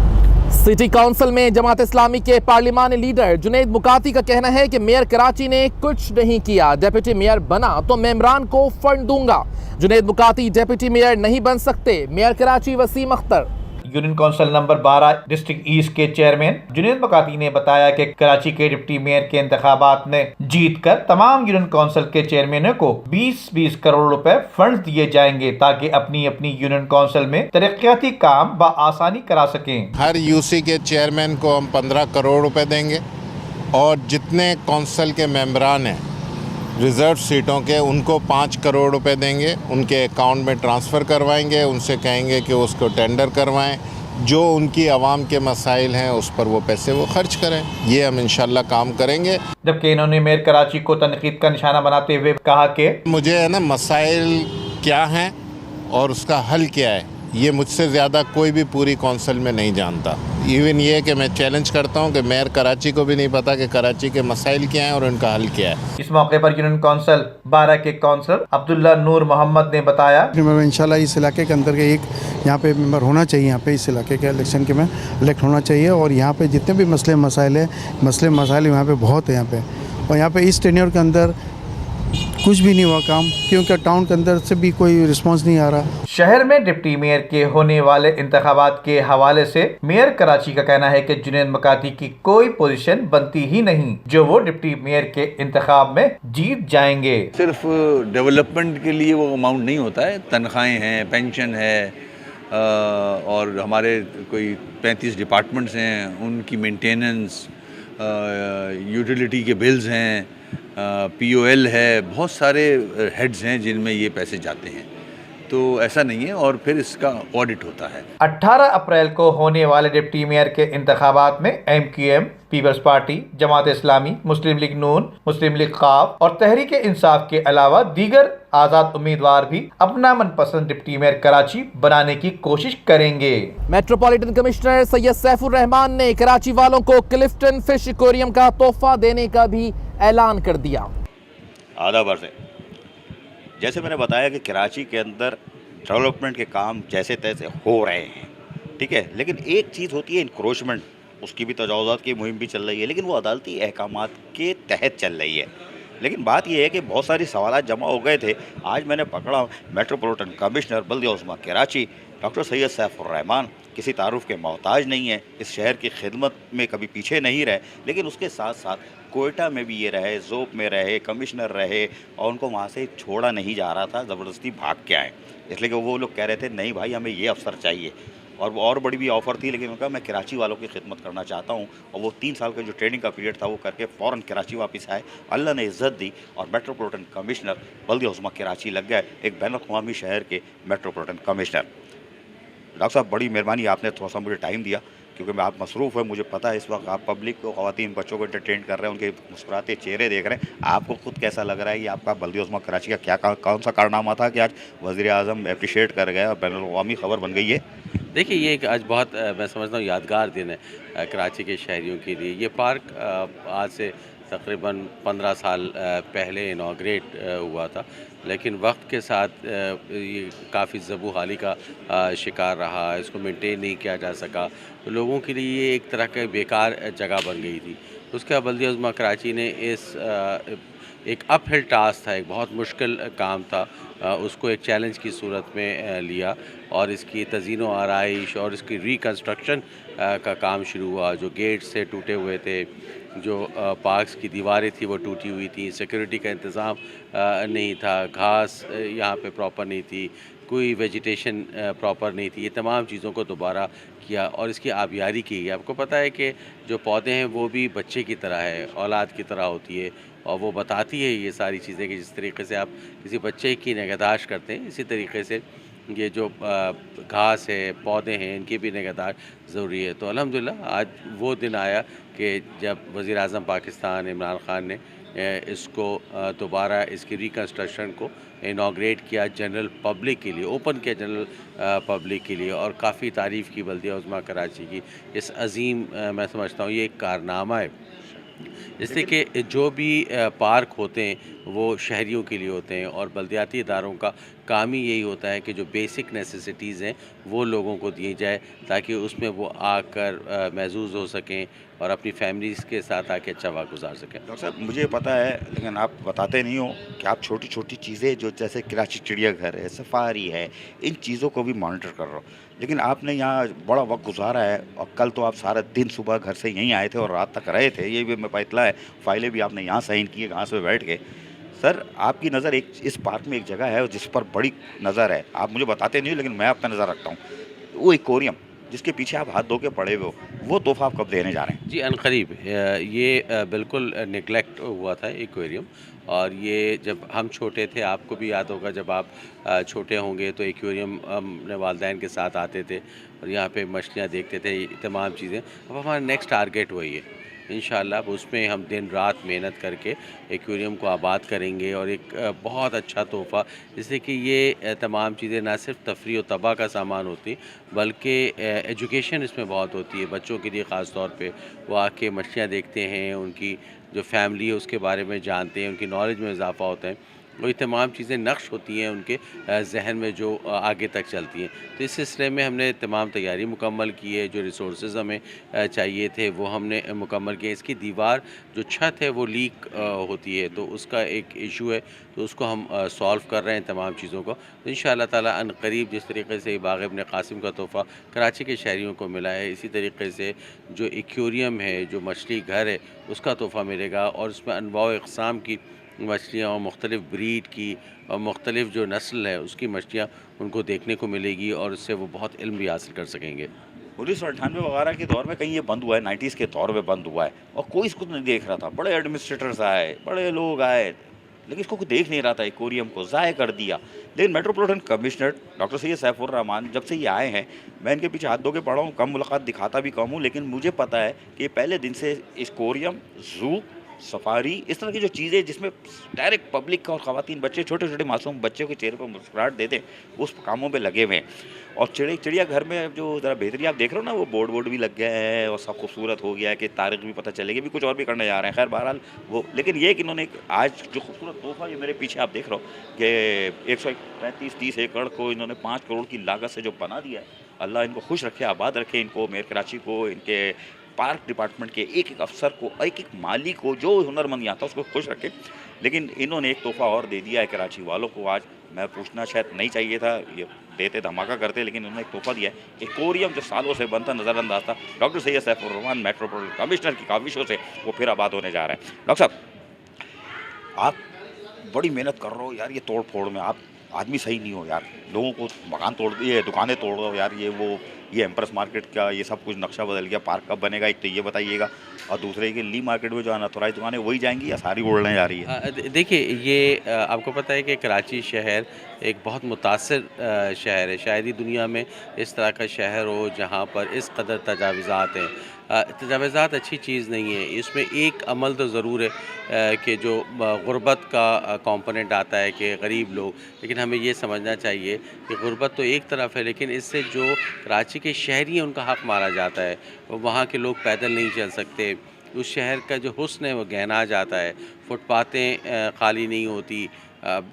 सिटी काउंसिल में जमात इस्लामी के पार्लिमानी लीडर जुनैद मुकाती का कहना है कि मेयर कराची ने कुछ नहीं किया, डेप्यूटी मेयर बना तो मेम्बरान को फंड दूंगा। जुनैद मुकाती डेप्यूटी मेयर नहीं बन सकते। Mayor Karachi Waseem Akhtar. Union council number 12 district east के चेयरमैन जुनैद मुकाती ने बताया कि कराची के डिप्टी मेयर के इंतखाबात में जीतकर तमाम यूनियन काउंसिल के चेयरमैनों को 20-20 करोड़ रुपए फंड दिए जाएंगे ताकि अपनी अपनी यूनियन काउंसिल में तरक्याती काम बआसानी करा सकें। हर यूसी के चेयरमैन को हम 15 करोड़ रुपए देंगे और जितने काउंसिल के मेंबरान हैं रिज़र्व सीटों के, उनको 5 करोड़ रुपए देंगे, उनके अकाउंट में ट्रांसफ़र करवाएंगे, उनसे कहेंगे कि उसको टेंडर करवाएं, जो उनकी आवाम के मसाइल हैं उस पर वो पैसे वो खर्च करें। ये हम इंशाल्लाह काम करेंगे। जबकि इन्होंने मेयर कराची को तनकीद का निशाना बनाते हुए कहा कि मुझे है ना मसाइल क्या हैं और उसका हल क्या है, ये मुझसे ज़्यादा कोई भी पूरी काउंसिल में नहीं जानता। इवन ये कि मैं चैलेंज करता हूँ कि मेयर कराची को भी नहीं पता कि कराची के मसाइल क्या हैं और उनका हल क्या है। इस मौके पर यूनियन काउंसिल 12 के काउंसिलर अब्दुल्ला नूर मोहम्मद ने बताया, इंशाल्लाह इस इलाके के अंदर के एक यहाँ पे मेंबर होना चाहिए, यहाँ पे इस इलाके के इलेक्शन के में इलेक्ट होना चाहिए और यहाँ पे जितने भी मसले मसाइल यहाँ पे बहुत है यहाँ पे, और यहाँ पे इस टेन्योर के अंदर कुछ भी नहीं हुआ काम, क्योंकि टाउन के अंदर से भी कोई रिस्पांस नहीं आ रहा। शहर में डिप्टी मेयर के होने वाले इंतखाबात के हवाले से मेयर कराची का कहना है कि जुनैद मुकाती की कोई पोजीशन बनती ही नहीं जो वो डिप्टी मेयर के इंतखाब में जीत जाएंगे। सिर्फ डेवलपमेंट के लिए वो अमाउंट नहीं होता है, तनख्वाहें हैं, पेंशन है और हमारे कोई 35 डिपार्टमेंट्स हैं, उनकी मेंटेनेंस, यूटिलिटी के बिल्स हैं, POL है, बहुत सारे हेड्स हैं जिनमें ये पैसे जाते हैं, तो ऐसा नहीं है और फिर इसका ऑडिट होता है। 18 अप्रैल को होने वाले डिप्टी मेयर के इंतखाबात में MQM, peoples party, Jamaat Islami, मुस्लिम लीग नून, मुस्लिम लीग ख्वाब और तहरीक इंसाफ के अलावा दीगर आज़ाद उम्मीदवार भी अपना मनपसंद डिप्टी मेयर कराची बनाने की कोशिश करेंगे। मेट्रोपॉलिटन कमिश्नर सैयद सैफुर रहमान ने कराची वालों को क्लिफ्टन फिश एक्वेरियम का तोहफा देने का भी ऐलान कर दिया। आधा वर्ष है, जैसे मैंने बताया कि कराची के अंदर डेवलपमेंट के काम जैसे तैसे हो रहे हैं, ठीक है, लेकिन एक चीज़ होती है इंक्रोचमेंट, उसकी भी तजावुज़ात की मुहिम भी चल रही है, लेकिन वो अदालती अहकामात के तहत चल रही है। लेकिन बात यह है कि बहुत सारी सवालात जमा हो गए थे। आज मैंने पकड़ा मेट्रोपॉलिटन कमिश्नर बल्दिया उस्मा कराची डॉक्टर सैयद सैफुर रहमान किसी तारुफ के मोहताज नहीं है, इस शहर की खिदमत में कभी पीछे नहीं रहे, लेकिन उसके साथ साथ कोयटा में भी ये रहे, ज़ोप में रहे, कमिश्नर रहे और उनको वहाँ से छोड़ा नहीं जा रहा था, ज़बरदस्ती भाग के आए, इसलिए कि वो लोग कह रहे थे नहीं भाई हमें ये अफसर चाहिए। और वो और बड़ी भी ऑफ़र थी, लेकिन उनका मैं कराची वालों की खिदमत करना चाहता हूँ। और वो 3 साल का जो ट्रेनिंग का पीरियड था वो करके फ़ौरन कराची वापस आए। अल्लाह ने इज़्ज़त दी और मेट्रोपॉलिटन कमिश्नर बल्दिया उज़्मा कराची लग गए, एक बैनुल-अक़वामी शहर के मेट्रोपॉलिटन कमिश्नर। डॉक्टर साहब, बड़ी मेहरबानी, आपने थोड़ा-सा मुझे टाइम दिया, क्योंकि मैं आप मसरूफ़ है, मुझे पता है इस वक्त आप पब्लिक को, ख़वातीन, बच्चों को एंटरटेन कर रहे हैं, उनके मुस्कुराते चेहरे देख रहे हैं। आपको खुद कैसा लग रहा है कि आपका बल्दिया उज़्मा कराची का क्या कौन सा कारनामा था कि आज वज़ीर-ए-आज़म एप्रिशिएट कर गया और बैनुल-अक़वामी ख़बर बन गई है? देखिए, ये एक आज बहुत मैं समझता हूँ यादगार दिन है कराची के शहरियों के लिए। ये पार्क आज से तकरीबन 15 साल पहले इनॉग्रेट हुआ था, लेकिन वक्त के साथ ये काफ़ी ज़बूहाली का शिकार रहा, इसको मेंटेन नहीं किया जा सका, तो लोगों के लिए ये एक तरह का बेकार जगह बन गई थी। उसके बाद बल्दिया उज़्मा कराची ने एक अपहिल टास्क था, एक बहुत मुश्किल काम था, उसको एक चैलेंज की सूरत में लिया और इसकी तज़ीन व आराइश और इसकी रिकन्स्ट्रक्शन का काम शुरू हुआ। जो गेट्स से टूटे हुए थे, जो पार्क्स की दीवारें थी वो टूटी हुई थी, सिक्योरिटी का इंतज़ाम नहीं था, घास यहाँ पे प्रॉपर नहीं थी, कोई वेजिटेशन प्रॉपर नहीं थी, ये तमाम चीज़ों को दोबारा किया और इसकी आबियारी की गई। आपको पता है कि जो पौधे हैं वो भी बच्चे की तरह है, औलाद की तरह होती है और वो बताती है ये सारी चीज़ें कि जिस तरीके से आप किसी बच्चे की निगहदाश्त करते हैं, इसी तरीके से ये जो घास है, पौधे हैं, इनकी भी निगहदाश्त ज़रूरी है। तो अल्हम्दुलिल्लाह आज वो दिन आया कि जब वज़ीर-ए-आज़म पाकिस्तान इमरान ख़ान ने इसको दोबारा इसकी रिकन्स्ट्रक्शन को इनॉग्रेट किया जनरल पब्लिक के लिए, ओपन किया जनरल पब्लिक के लिए और काफ़ी तारीफ़ की बल्दिया उज़्मा कराची की इस अज़ीम मैं समझता हूँ ये एक कारनामा है। जैसे कि जो भी पार्क होते हैं वो शहरियों के लिए होते हैं और बल्दियाती इदारों का काम ही यही होता है कि जो बेसिक नेसेसिटीज़ हैं वो लोगों को दी जाए ताकि उसमें वो आकर महसूस हो सकें और अपनी फैमिलीज़ के साथ आके अच्छा वक्त गुजार सकें। डॉक्टर साहब, मुझे पता है, लेकिन आप बताते नहीं हो कि आप छोटी-छोटी चीज़ें जो जैसे कराची चिड़ियाघर है, सफारी है, इन चीज़ों को भी मॉनिटर कर रहे हो। लेकिन आपने यहाँ बड़ा वक्त गुजारा है और कल तो आप सारा दिन सुबह घर से यहीं आए थे और रात तक रहे थे, ये भी मेरे पास इत्तला है। फाइलें भी आपने यहाँ साइन की है, घास पे बैठ के। सर, आपकी नज़र एक इस पार्क में एक जगह है जिस पर बड़ी नज़र है, आप मुझे बताते नहीं हो लेकिन मैं आप पे नज़र रखता हूँ, वो एक्वेरियम जिसके पीछे आप हाथ धो के पड़े हुए हो, वो तोहफ़ा आप कब देने जा रहे हैं? जी, अनकरीब ये बिल्कुल नेगलेक्ट हुआ था एक्वेरियम और ये जब हम छोटे थे, आपको भी याद होगा जब आप छोटे होंगे तो एक्वेरियम अपने वालिदैन के साथ आते थे और यहाँ पे मछलियाँ देखते थे, ये तमाम चीज़ें। अब हमारा नेक्स्ट टारगेट वही है इंशाअल्लाह। अब उसमें हम दिन रात मेहनत करके एक्वेरियम को आबाद करेंगे और एक बहुत अच्छा तोहफ़ा, जिससे कि ये तमाम चीज़ें ना सिर्फ तफरीह और तबाह का सामान होती बल्कि एजुकेशन इसमें बहुत होती है बच्चों के लिए। ख़ास तौर पे वो आके मछलियाँ देखते हैं, उनकी जो फैमिली है उसके बारे में जानते हैं, उनकी नॉलेज में इजाफ़ा होता है और ये तमाम चीज़ें नक्श होती हैं उनके जहन में जो आगे तक चलती हैं। तो इस सिलसिले में हमने तमाम तैयारी मुकम्मल की है, जो रिसोर्सेज हमें चाहिए थे वो हमने मुकम्मल किए। इसकी दीवार जो छत है वो लीक होती है, तो उसका एक इशू है, तो उसको हम सॉल्व कर रहे हैं तमाम चीज़ों को। तो इंशाअल्लाह ताला अनकरीब जिस तरीके से बाग़ इब्न क़ासिम का तोहफ़ा कराची के शहरियों को मिला है, इसी तरीके से जो एक्वेरियम है, जो मछली घर है, उसका तोहफ़ा मिलेगा और उसमें अनवाउ इक़साम की मछलियाँ और मुख्तलिफ़ ब्रीड की और मुख्तलिफ़ जो नस्ल है उसकी मछलियाँ उनको देखने को मिलेगी और उससे वो बहुत इल्म भी हासिल कर सकेंगे। 1998 वगैरह के दौर में कहीं ये बंद हुआ है, 90s के दौर में बंद हुआ है और कोई इसको नहीं देख रहा था। बड़े एडमिनिस्ट्रेटर्स आए, बड़े लोग आए, लेकिन इसको कोई देख नहीं रहा था, एक्वेरियम को ज़ाय कर दिया। लेकिन metropolitan commissioner doctor Syed Saifur Rahman जब से ये आए हैं, मैं इनके पीछे हाथ धो के पड़ा हूँ, कम मुलाकात दिखाता भी कम हूँ, लेकिन मुझे पता है कि पहले दिन से एक्वेरियम, ज़ू, सफारी, इस तरह की जो चीज़ें जिसमें डायरेक्ट पब्लिक का और ख़वातीन, बच्चे, छोटे छोटे मासूम बच्चों के चेहरे पर मुस्कुराहट देते हैं, उस कामों पे लगे हुए हैं। और चिड़ियाघर में जो ज़रा बेहतरी आप देख रहे हो ना, वो बोर्ड भी लग गया है और सब खूबसूरत हो गया है कि तारीख भी पता चलेगी, भी कुछ और भी करने जा रहे हैं। खैर बहरहाल वो, लेकिन ये कि इन्होंने आज जो खूबसूरत तोहफ़ा ये मेरे पीछे आप देख रहे हो कि 135-30 एकड़ को इन्होंने 5 करोड़ की लागत से जो बना दिया है, अल्लाह इनको खुश रखे, आबाद रखे इनको, मेयर कराची को, इनके पार्क डिपार्टमेंट के एक एक अफसर को, एक एक माली को, जो हुनरमंद यहाँ था उसको खुश रखे। लेकिन इन्होंने एक तोहफ़ा और दे दिया है कराची वालों को। आज मैं पूछना शायद नहीं चाहिए था, ये देते धमाका करते, लेकिन उन्होंने एक तोहफ़ा दिया है। एक्वेरियम जो सालों से बनता नज़रअंदाज था, doctor Syed Saifur Rahman metropolitan commissioner की काविशों से वो फिर आबाद होने जा रहे हैं। डॉक्टर साहब, आप बड़ी मेहनत कर रहे हो यार, ये तोड़ फोड़ में आप आदमी सही नहीं हो यार, लोगों को मकान तोड़ दिए, दुकानें तोड़ दो यार, ये एम्प्रेस मार्केट का ये सब कुछ नक्शा बदल गया, पार्क कब बनेगा, एक तो ये बताइएगा, और दूसरे कि ली मार्केट में जो अनऑथोराइज दुकानें वही जाएंगी या सारी उड़ने जा रही है? देखिए, ये आपको पता है कि कराची शहर एक बहुत मुतासिर शहर है। शायद ही दुनिया में इस तरह का शहर हो जहाँ पर इस कदर तजावज़ात हैं। तजावज़ात अच्छी चीज़ नहीं है। इसमें एक अमल तो ज़रूर है कि जो गुर्बत का कंपोनेंट आता है कि गरीब लोग, लेकिन हमें ये समझना चाहिए कि गुर्बत तो एक तरफ है, लेकिन इससे जो कराची के शहरी हैं उनका हक़ मारा जाता है। वहाँ के लोग पैदल नहीं चल सकते, उस शहर का जो हुस्न है वो गहना जाता है, फुटपातें खाली नहीं होती,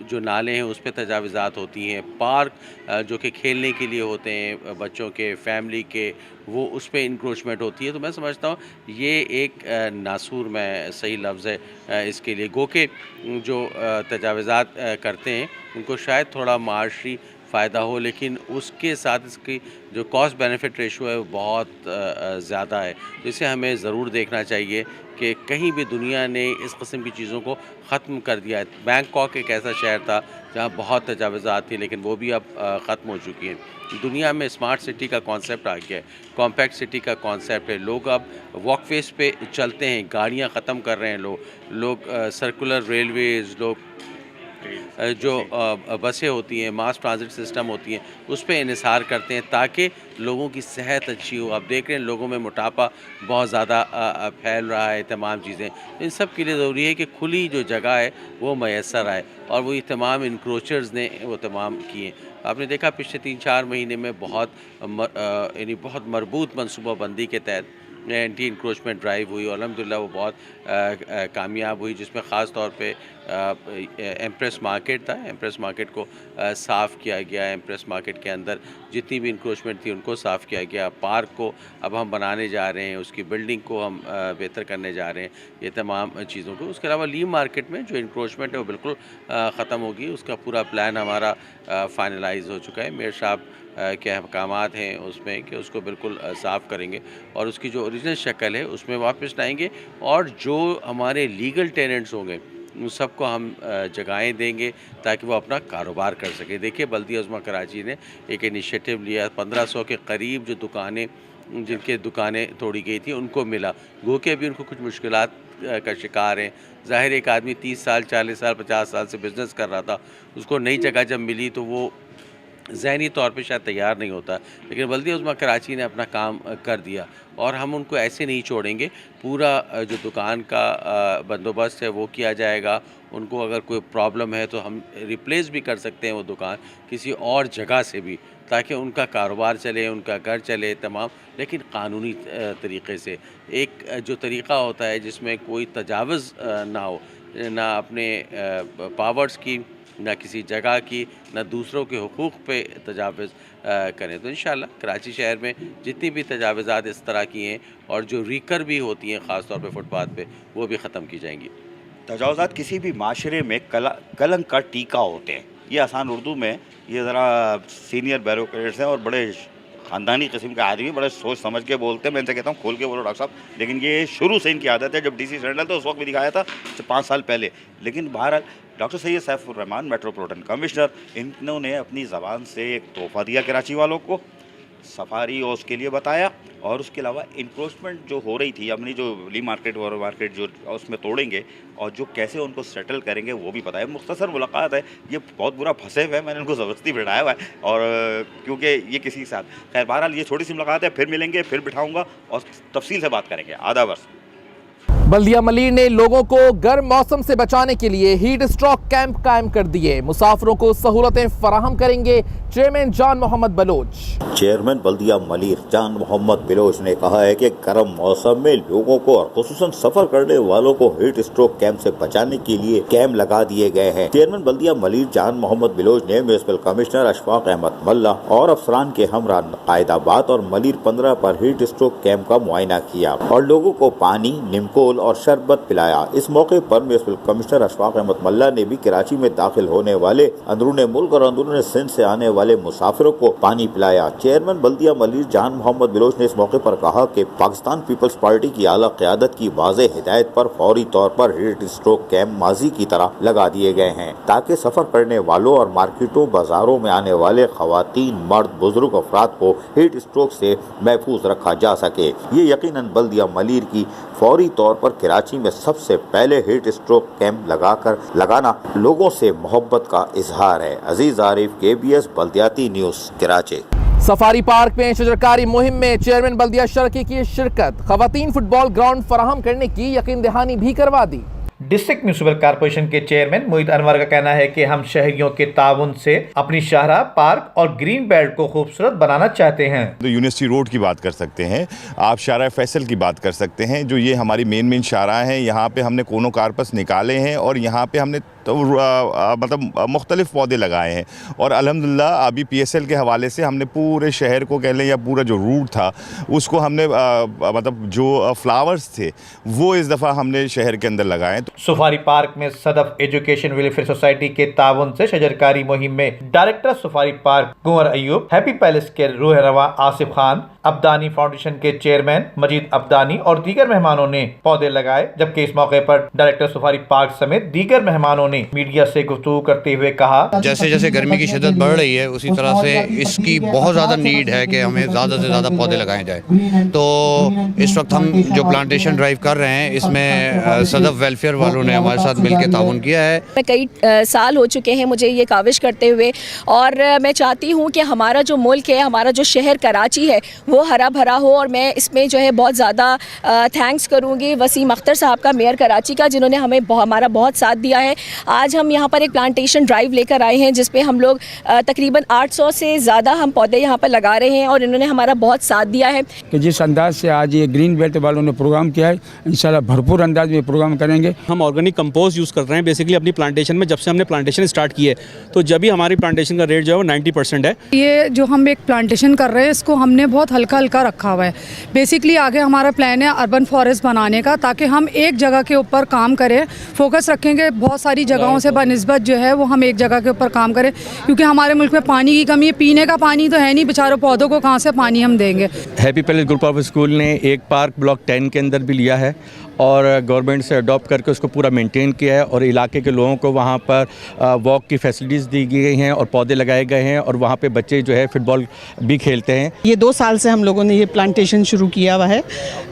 जो नाले हैं उस पे तजावज़ात होती हैं, पार्क जो कि खेलने के लिए होते हैं बच्चों के, फैमिली के, वो उस पे इंक्रोचमेंट होती है। तो मैं समझता हूँ ये एक नासूर में सही लफ्ज़ है इसके लिए। गो के जो तजावज़ात करते हैं उनको शायद थोड़ा माशी फ़ायदा हो, लेकिन उसके साथ इसकी जो कॉस्ट बेनिफिट रेशो है वो बहुत ज़्यादा है। तो इसे हमें ज़रूर देखना चाहिए कि कहीं भी दुनिया ने इस किस्म की चीज़ों को ख़त्म कर दिया है। बैंकॉक एक ऐसा शहर था जहाँ बहुत तजावज़ात थी, लेकिन वो भी अब ख़त्म हो चुकी हैं। दुनिया में स्मार्ट सिटी का कॉन्सेप्ट आ गया है, कॉम्पैक्ट सिटी का कॉन्सेप्ट है। लोग अब वॉकवेज पे चलते हैं, गाड़ियाँ ख़त्म कर रहे हैं लोग सर्कुलर रेलवेज़, लोग जो बसें होती हैं, मास ट्रांजिट सिस्टम होती हैं, उस पे इन्हिसार करते हैं ताकि लोगों की सेहत अच्छी हो। आप देख रहे हैं लोगों में मोटापा बहुत ज़्यादा फैल रहा है, तमाम चीज़ें। इन सब के लिए ज़रूरी है कि खुली जो जगह है वो मैसर आए, और वही तमाम इंक्रोचर्स ने वो तमाम किए। आपने देखा पिछले 3-4 महीने में बहुत मरबूत मनसूबाबंदी के तहत एंटी इंक्रोचमेंट ड्राइव हुई और अल्हम्दुलिल्लाह वो बहुत कामयाब हुई, जिसमें ख़ास तौर पे एम्प्रेस मार्केट था, एम्प्रेस मार्केट को साफ़ किया गया। एम्प्रेस मार्केट के अंदर जितनी भी इंक्रोचमेंट थी उनको साफ़ किया गया। पार्क को अब हम बनाने जा रहे हैं, उसकी बिल्डिंग को हम बेहतर करने जा रहे हैं, ये तमाम चीज़ों को। उसके अलावा ली मार्केट में जो इंक्रोचमेंट है वो बिल्कुल ख़त्म होगी, उसका पूरा प्लान हमारा फाइनलाइज हो चुका है। मेयर साहब के अहकामात हैं उसमें कि उसको बिल्कुल साफ़ करेंगे और उसकी जो ओरिजिनल शक्ल है उसमें वापस लाएंगे, और जो हमारे लीगल टेनेंट्स होंगे उन सबको हम जगहें देंगे ताकि वो अपना कारोबार कर सके। देखिए, बल्दिया उज़्मा कराची ने एक इनिशिएटिव लिया, 1500 के करीब जो दुकानें जिनके दुकानें तोड़ी गई थी उनको मिला। गो के अभी उनको कुछ मुश्किलात का शिकार हैं। ज़ाहिर एक आदमी 30 साल, 40 साल, 50 साल से बिज़नेस कर रहा था, उसको नई जगह जब मिली तो वो ज़हनी तौर पे शायद तैयार नहीं होता, लेकिन बल्दिया उज़्मा कराची ने अपना काम कर दिया और हम उनको ऐसे नहीं छोड़ेंगे। पूरा जो दुकान का बंदोबस्त है वो किया जाएगा। उनको अगर कोई प्रॉब्लम है तो हम रिप्लेस भी कर सकते हैं वो दुकान किसी और जगह से भी, ताकि उनका कारोबार चले, उनका घर चले तमाम, लेकिन कानूनी तरीक़े से। एक जो तरीक़ा होता है जिसमें कोई तजावुज़ ना हो, ना अपने पावर्स की, ना किसी जगह की, ना दूसरों के हुकूक़ पे तजावुज़ करें। तो इंशाअल्लाह कराची शहर में जितनी भी तजावुज़ात इस तरह की हैं और जो रीकर भी होती हैं ख़ास तौर पे फुटपाथ पे, वो भी ख़त्म की जाएंगी। तजावुज़ात किसी भी माशरे में कलंक का टीका होते हैं। ये आसान उर्दू में ये ज़रा सीनियर ब्यूरोक्रेट्स हैं और बड़े ख़ानदानी किस्म के आदमी, बड़े सोच समझ के बोलते हैं। मैं इनसे कहता हूँ खोल के बोलो डॉक्टर साहब, लेकिन ये शुरू से इनकी आदत है। जब DC सेंट्रल तो उस वक्त भी दिखाया था 5 साल पहले, लेकिन बहरहाल doctor Syed Saifur Rahman metropolitan commissioner, इन्होंने अपनी ज़बान से एक तोहफ़ा दिया कराची वालों को, सफारी और उसके लिए बताया, और उसके अलावा इंक्रोचमेंट जो हो रही थी अपनी जो ली मार्केट और मार्केट जो उसमें तोड़ेंगे और जो कैसे उनको सेटल करेंगे वो भी बताया। मुख्तसर मुलाकात है, ये बहुत बुरा फंसे हुए हैं, मैंने उनको ज़बरदस्ती बिठाया हुआ है, और क्योंकि ये किसी के साथ, खैर बहरहाल ये छोटी सी मुलाकात है, फिर मिलेंगे, फिर बिठाऊँगा और तफसील से बात करेंगे। आधा वर्ष बल्दिया मलीर ने लोगों को गर्म मौसम से बचाने के लिए हीट स्ट्रोक कैंप कायम कर दिए। मुसाफिरों को सहूलतें फराहम करेंगे चेयरमैन जान मोहम्मद बलोच। चेयरमैन बल्दिया मलीर जान मोहम्मद बलोच ने कहा है कि गर्म मौसम में लोगों को और खुसूसन सफर करने वालों को हीट स्ट्रोक कैंप से बचाने के लिए कैंप लगा दिए गए हैं। चेयरमैन बल्दिया मलीर जान मोहम्मद बलोच ने म्युनिसिपल कमिश्नर अशफाक अहमद मल्ला और अफसरान के हमरा कायदाबाद और मलीर 15 पर हीट स्ट्रोक कैंप का मुआयना किया और लोगों को पानी, निमकोल और शरबत पिलाया। इस मौके पर म्युनिसिपल कमिश्नर अशफाक अहमद मल्ला ने भी कराची में दाखिल होने वाले अंदरूनी मुल्क और अंदरूनी सिंध से आने वाले मुसाफिरों को पानी पिलाया। चेयरमैन बल्दिया मलिर जान मोहम्मद बिलोच ने इस मौके पर कहा कि पाकिस्तान पीपल्स पार्टी की आला क़यादत की वाज़ेह हिदायत पर फौरी तौर पर हीट स्ट्रोक कैंप माजी की तरह लगा दिए गए हैं ताकि सफर करने वालों और मार्केटों बाजारों में आने वाले खवातीन, मर्द, बुजुर्ग अफराद को हीट स्ट्रोक से महफूज रखा जा सके। ये यकीनन बल्दिया मलिर की फौरी तौर पर कराची में सबसे पहले हीट स्ट्रोक कैंप लगाना लोगों से मोहब्बत का इजहार है। अजीज आरिफ, KBS बल्दियाती न्यूज़, कराची। सफारी पार्क में शजरकारी मुहिम में चेयरमैन बल्दिया शर्की की शिरकत, खवातीन फुटबॉल ग्राउंड फराहम करने की यकीन दहानी भी करवा दी। डिस्ट्रिक्ट म्यूनिसिपल कॉर्पोरेशन के चेयरमैन मोहित अनवर का कहना है कि हम शहरियों के ताउन से अपनी शाहराह, पार्क और ग्रीन बेल्ट को खूबसूरत बनाना चाहते हैं। तो यूनिवर्सिटी रोड की बात कर सकते हैं, आप शाहराह फैसल की बात कर सकते हैं, जो ये हमारी मेन शाहराह हैं। यहाँ पे हमने कोनो कारपस निकाले हैं और यहाँ पे हमने तो मतलब मुख्तलिफ पौधे लगाए हैं और अल्हम्दुलिल्लाह अभी PSL के हवाले से हमने पूरे शहर को कह लें या पूरा जो रूट था उसको हमने मतलब जो फ्लावर्स थे वो इस दफ़ा हमने शहर के अंदर लगाए। सफारी पार्क में सदफ एजुकेशन वेलफेयर सोसाइटी के ताउन से शजरकारी मुहिम में डायरेक्टर सफारी पार्क कुंवर अयूब, हैप्पी पैलेस के रूह रवा आसिफ खान, अब्दानी फाउंडेशन के चेयरमैन मजीद अब्दानी और दीगर मेहमानों ने पौधे लगाए। जबकि इस मौके पर डायरेक्टर सफारी पार्क समेत दीगर मेहमानों ने मीडिया से गुफ्तगू करते हुए कहा, जैसे जैसे गर्मी की शिद्दत बढ़ रही है उसी तरह से इसकी बहुत ज़्यादा नीड है कि हमें ज़्यादा से ज़्यादा पौधे लगाए जाए। तो इस वक्त हम जो प्लांटेशन ड्राइव कर रहे हैं इसमें सदफ वेलफेयर वालों ने हमारे साथ मिलकर ताउन किया है। कई साल हो चुके हैं मुझे ये काविश करते हुए और मैं चाहती हूँ कि हमारा जो मुल्क है, हमारा जो शहर कराची है वो हरा भरा हो और मैं इसमें जो है बहुत ज़्यादा थैंक्स करूँगी वसीम अख्तर साहब का, मेयर कराची का, जिन्होंने हमें हमारा बहुत साथ दिया है। आज हम यहाँ पर एक प्लांटेशन ड्राइव लेकर आए हैं जिसपे हम लोग तकरीबन 800 से ज़्यादा हम पौधे यहाँ पर लगा रहे हैं और इन्होंने हमारा बहुत साथ दिया है कि जिस अंदाज से आज ये ग्रीन बेल्ट वालों ने प्रोग्राम किया है, इंशाल्लाह भरपूर अंदाज में प्रोग्राम करेंगे। हम ऑर्गेनिक कंपोस्ट यूज़ कर रहे हैं बेसिकली अपनी प्लांटेशन में। जब से हमने प्लांटेशन स्टार्ट की है तो जब भी हमारी प्लांटेशन का रेट जो है वो 90% है। ये जो हम एक प्लांटेशन कर रहे हैं इसको हमने बहुत हल्का हल्का रखा हुआ है। बेसिकली आगे हमारा प्लान है अर्बन फॉरेस्ट बनाने का, ताकि हम एक जगह के ऊपर काम करें, फोकस रखेंगे बहुत सारी जगहों से बनिस्बत जो है वो हम एक जगह के ऊपर काम करें, क्योंकि हमारे मुल्क में पानी की कमी है। पीने का पानी तो है नहीं, बेचारों पौधों को कहाँ से पानी हम देंगे। Happy palace group of school ने एक पार्क ब्लॉक 10 के अंदर भी लिया है और गवर्नमेंट से अडॉप्ट करके उसको पूरा मेंटेन किया है और इलाके के लोगों को वहाँ पर वॉक की फैसिलिटीज़ दी गई हैं और पौधे लगाए गए हैं और वहाँ पे बच्चे जो है फुटबॉल भी खेलते हैं। ये 2 साल से हम लोगों ने ये प्लांटेशन शुरू किया हुआ है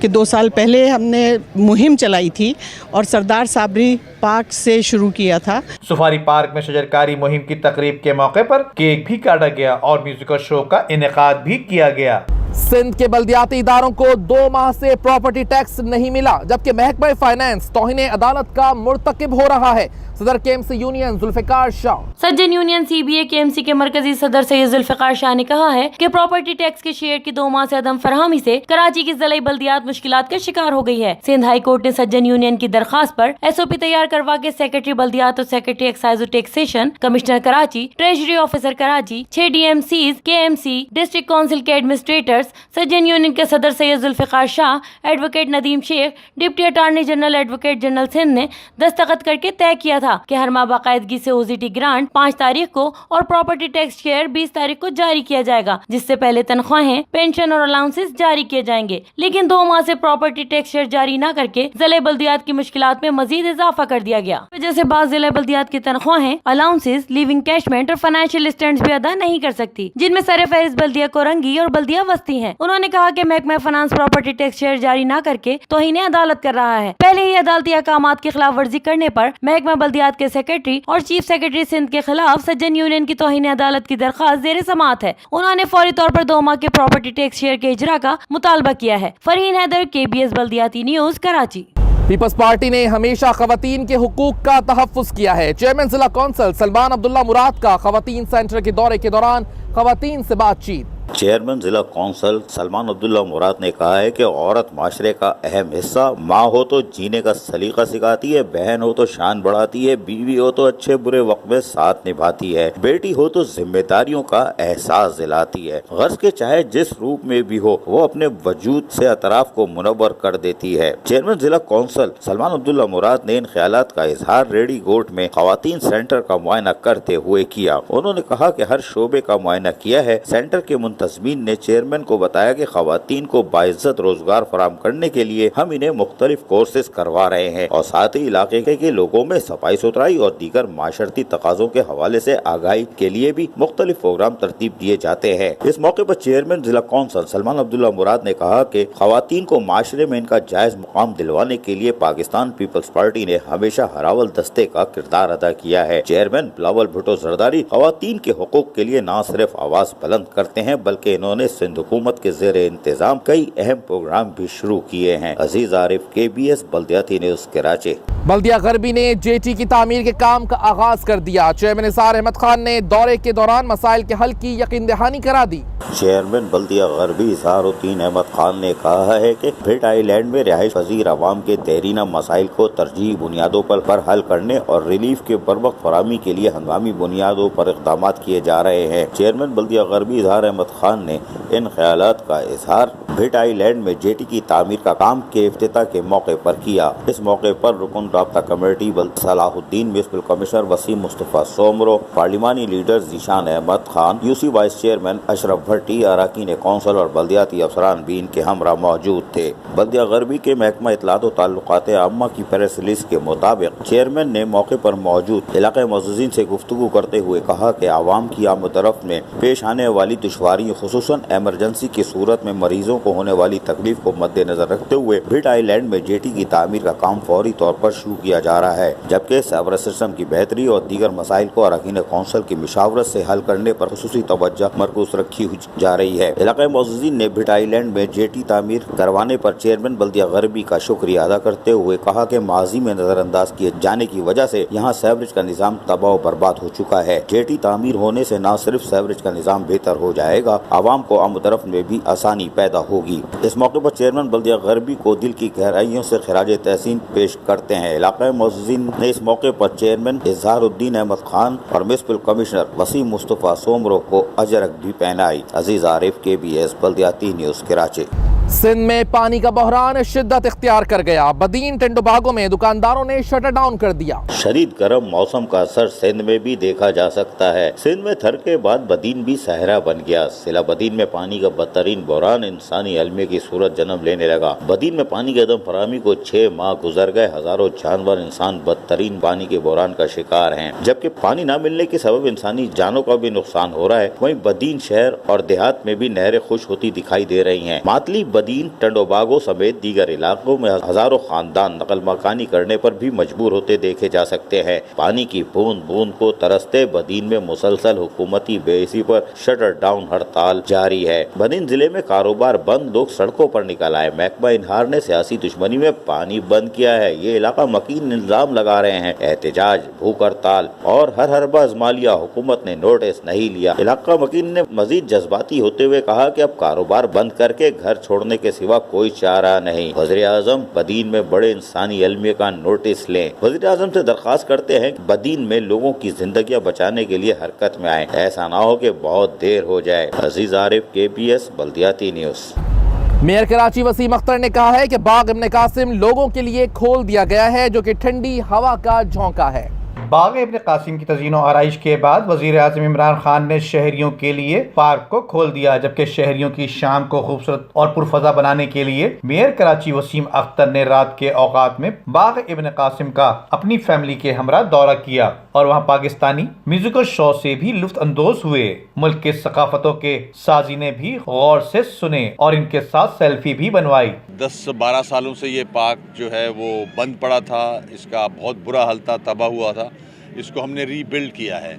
कि 2 साल पहले हमने मुहिम चलाई थी और सरदार साबरी पार्क से शुरू किया था। सफारी पार्क में शजरकारी मुहिम की तकरीब के मौके पर केक भी काटा गया और म्यूजिकल शो का इनेकाद भी किया गया। सिंध के बल्दियाती इदारों को 2 माह से प्रॉपर्टी टैक्स नहीं मिला, जबकि महकमा फाइनेंस तौहीन अदालत का मुर्तकिब हो रहा है। सदर KMC यूनियन जुल्फिकार शाह। सज्जन यूनियन CBA KMC के मरकजी सदर सैयद जुल्फिकार शाह ने कहा है कि प्रॉपर्टी टैक्स के शेयर की 2 माह से अदम फरहमी से कराची की ज़िला बल्दियात मुश्किलात का शिकार हो गई है। सिंध हाई कोर्ट ने सज्जन यूनियन की दरखास्त पर SOP तैयार करवा के सेक्रेटरी बल्दियात और सेक्रेटरी एक्साइज और taxation, commissioner Karachi, treasury officer Karachi, 6 DMCs, KMC, district council के एडमिनिस्ट्रेटर्स, सज्जन यूनियन के सदर Syed Zulfiqar Shah, advocate Nadeem Sheikh, deputy attorney general advocate general Sindh ने दस्तखत करके तय किया था कि हर माह बाकायदगी से OZT ग्रांट 5 तारीख को और प्रॉपर्टी टैक्स शेयर 20 तारीख को जारी किया जाएगा, जिससे पहले तनख्वाहें, पेंशन और अलाउंसेस जारी किए जाएंगे। लेकिन 2 माह से प्रॉपर्टी टैक्स शेयर जारी न करके ज़िले बल्दियात की मुश्किलात में मजीद इजाफा कर दिया गया। वजह से बाज़ ज़िले बल्दियात की तनख्वाहें, अलाउंसेस, लिविंग कैशमेंट और फाइनेंशियल स्टैंड्स भी अदा नहीं कर सकती, जिनमें सरफहरिस्त बल्दिया कोरंगी और बल्दिया वस्ती हैं। उन्होंने कहा कि महकमा फाइनेंस प्रॉपर्टी टैक्स शेयर जारी न करके तौहीन अदालत कर रहा है। पहले ही अदालती अहकामात की खिलाफ वर्जी करने पर महकमा बल्दियात के सेक्रेटरी और चीफ सेक्रेटरी सिंध के खिलाफ सज्जन यूनियन की तौहीन अदालत की दरखास्त ज़ेर समाअत है। उन्होंने फौरी तौर पर 2 माह के प्रॉपर्टी टैक्स शेयर के इजरा का मुतालबा किया है। फरहीन हैदर, KBS बल्दियाती न्यूज़, कराची। पीपल्स पार्टी ने हमेशा खवातीन के हुकूक का तहफ़्फ़ुज़ किया है। चेयरमैन जिला कौंसिल सलमान अब्दुल्ला मुराद का खवातीन सेंटर के दौरे के दौरान खवातीन से बातचीत। चेयरमैन जिला कौंसल सलमान अब्दुल्ला मुराद ने कहा है कि औरत माशरे का अहम हिस्सा, माँ हो तो जीने का सलीका सिखाती है, बहन हो तो शान बढ़ाती है, बीवी हो तो अच्छे बुरे वक्त में साथ निभाती है, बेटी हो तो जिम्मेदारियों का एहसास दिलाती है। गर्ज के चाहे जिस रूप में भी हो वो अपने वजूद से अतराफ को मुनव्वर कर देती है। चेयरमैन जिला कौंसल सलमान अब्दुल्ला मुराद ने इन ख्यालात का इजहार रेडी गोट में खवातीन सेंटर का मुआयना करते हुए किया। उन्होंने कहा कि हर शोबे का मुआयना किया है। सेंटर के मुंतजमीन ने चेयरमैन को बताया कि खवातीन को बाइज्जत रोजगार फराहम करने के लिए हम इन्हें मुख्तलिफ कोर्सेज करवा रहे हैं और साथ ही इलाके के लोगों में सफाई सुथराई और दीगर माशरती तकाजों के हवाले से आगाही के लिए भी मुख्तलिफ प्रोग्राम तरतीब दिए जाते हैं। इस मौके पर चेयरमैन जिला कौंसल सलमान अब्दुल्ला मुराद ने कहा कि खवातीन को माशरे में इनका जायज मुकाम दिलवाने के लिए पाकिस्तान पीपल्स पार्टी ने हमेशा हरावल दस्ते का किरदार अदा किया है। चेयरमैन बिलावल भुट्टो जरदारी खवातीन के हुकूक के लिए न सिर्फ आवाज बुलंद करते हैं बल्कि इन्होंने सिंध हुकूमत के ज़ेरे इंतजाम कई अहम प्रोग्राम भी शुरू किए हैं। अजीज आरिफ, KBS बल्दियाती न्यूज़ कराची। बल्दिया गरबी ने जेटी की तामीर के काम का आगाज कर दिया। चेयरमैन निसार अहमद खान ने दौरे के दौरान मसाइल के हल की यकीन दहानी करा दी। चेयरमैन बल्दिया गरबी इजहारुद्दीन अहमद खान ने कहा है कि भिट आइलैंड में रिहाइश पजीर अवाम के देरीना मसाइल को तरजीही बुनियादों पर हल करने और रिलीफ के बरवक्त फराहमी के लिए हंगामी बुनियादों पर इक़दाम किए जा रहे हैं। चेयरमैन बल्दिया गरबी इजहार अहमद खान ने इन ख्यालात का इजहार भिट आइलैंड में जेटी की तामीर का काम के इफ्तिताह के मौके पर किया। इस मौके पर रुकन राब्ता committee Salahuddin, municipal commissioner Waseem Mustafa Soomro, पार्लिमानी leader Zeeshan Ahmed Khan, UC vice chairman Ashraf Bhatti, अराकीन कौंसल और बल्दियाती अफसरान भी इनके हमरा मौजूद थे। बल्दिया गरबी के महकमा इत्तलात व ताल्लुकात आम्मा की प्रेस रिलीज के मुताबिक चेयरमैन ने मौके पर मौजूद इलाके मुअज़्ज़िज़ीन से गुफ्तगू करते हुए कहा कि आवाम की आमदरफ्त में पेश आने वाली दुश्वारियों खुसूसन एमरजेंसी की सूरत में मरीजों को होने वाली तकलीफ को मद्देनजर रखते हुए भिट आइलैंड में जेटी की तामीर का काम फौरी तौर पर शुरू किया जा रहा है, जबकि सर्वर सिस्टम की बेहतरी और दीगर मसाइल को अरकान कौंसिल की मशावरत से हल करने पर खुसूसी तवज्जो मरकूज रखी जा रही है। इलाके मुअज़्ज़िज़ीन ने भिट आइलैंड में जेटी तामीर करवाने पर चेयरमैन बल्दिया गरबी का शुक्रिया अदा करते हुए कहा कि माजी में नजरअंदाज किए जाने की वजह से यहाँ सेवरेज का निज़ाम तबाह बर्बाद हो चुका है। जेटी तामीर होने से न सिर्फ सेवरेज का निज़ाम बेहतर हो जाएगा, आवाम को आमदरफ्त में भी आसानी पैदा होगी। इस मौके पर चेयरमैन बल्दिया गरबी को दिल की गहराइयों से खिराज तहसीन पेश करते हैं। इलाका मुअज़्ज़िज़ीन ने इस मौके पर चेयरमैन इजहारुद्दीन अहमद खान और म्युनिसिपल कमिश्नर वसीम मुस्तफ़ा सोमरो को अजरक भी पहनाई। अजीज आरिफ, KBS बल्दियाती न्यूज़ कराची। सिंध में पानी का बहरान शिद्दत इख्तियार कर गया। बदीन टेंडोबागो में दुकानदारों ने शटर डाउन कर दिया। शदीद गर्म मौसम का असर सिंध में भी देखा जा सकता है। सिंध में थर के बाद बदीन भी सहरा बन गया। सिला बदीन में पानी का बदतरीन बहरान इंसानी अलमे की सूरत जन्म लेने लगा। बदीन में पानी की अदम फराहमी को 6 माह गुजर गए। हजारों जानवर इंसान बदतरीन पानी के बहरान का शिकार हैं, जबकि पानी न मिलने के सबब इंसानी जानों का भी नुकसान हो रहा है। वहीं बदीन शहर और देहात में भी नहरें खुश होती दिखाई दे रही हैं। मातली, बदीन, टेंडोबागो समेत दीगर इलाकों में हजारों खानदान नकल मकानी करने पर भी मजबूर होते देखे जा सकते हैं। पानी की बूंद बूंद को तरसते बदीन में मुसलसल हुकूमती बेइसी पर शटर डाउन हड़ताल जारी है। बदीन जिले में कारोबार बंद, लोग सड़कों पर निकल आए। महकमा इनहार ने सियासी दुश्मनी में पानी बंद किया है। ये इलाका मकीन इल्जाम लगा रहे हैं। एहतजाज, भूख हड़ताल और हर हरबा आजमा लिया, हुकूमत ने नोटिस नहीं लिया। इलाका मकीन ने मजीद जज्बाती होते हुए कहा कि अब कारोबार बंद करके घर छोड़ने के सिवा कोई चारा नहीं। वज़ीर आज़म बदीन में बड़े इंसानी अलमिया का नोटिस लें। वज़ीर आज़म से दरख्वास्त करते हैं कि बदीन में लोगों की जिंदगियां बचाने के लिए हरकत में आए, ऐसा ना हो कि बहुत देर हो जाए। अजीज आरिफ, KBS बल्दियाती न्यूज़। मेयर कराची वसीम अख्तर ने कहा है कि बाग इब्न कासिम लोगों के लिए खोल दिया गया है, जो कि ठंडी हवा का झोंका है। बाग इब्न कासिम की तज़ीन और आराइश के बाद वज़ीर आज़म इमरान खान ने शहरियों के लिए पार्क को खोल दिया, जबकि शहरियों की शाम को खूबसूरत और पुरफजा बनाने के लिए मेयर कराची वसीम अख्तर ने रात के औकात में बाग इब्न कासिम का अपनी फैमिली के हमरा दौरा किया और वहाँ पाकिस्तानी म्यूजिकल शो से भी लुत्फ अंदोज हुए। मुल्क के सकाफतों के साजीने भी गौर से सुने और इनके साथ सेल्फी भी बनवाई। 10-12 सालों से ये पार्क जो है वो बंद पड़ा था, इसका बहुत बुरा हाल था, तबाह हुआ था। इसको हमने रीबिल्ड किया है,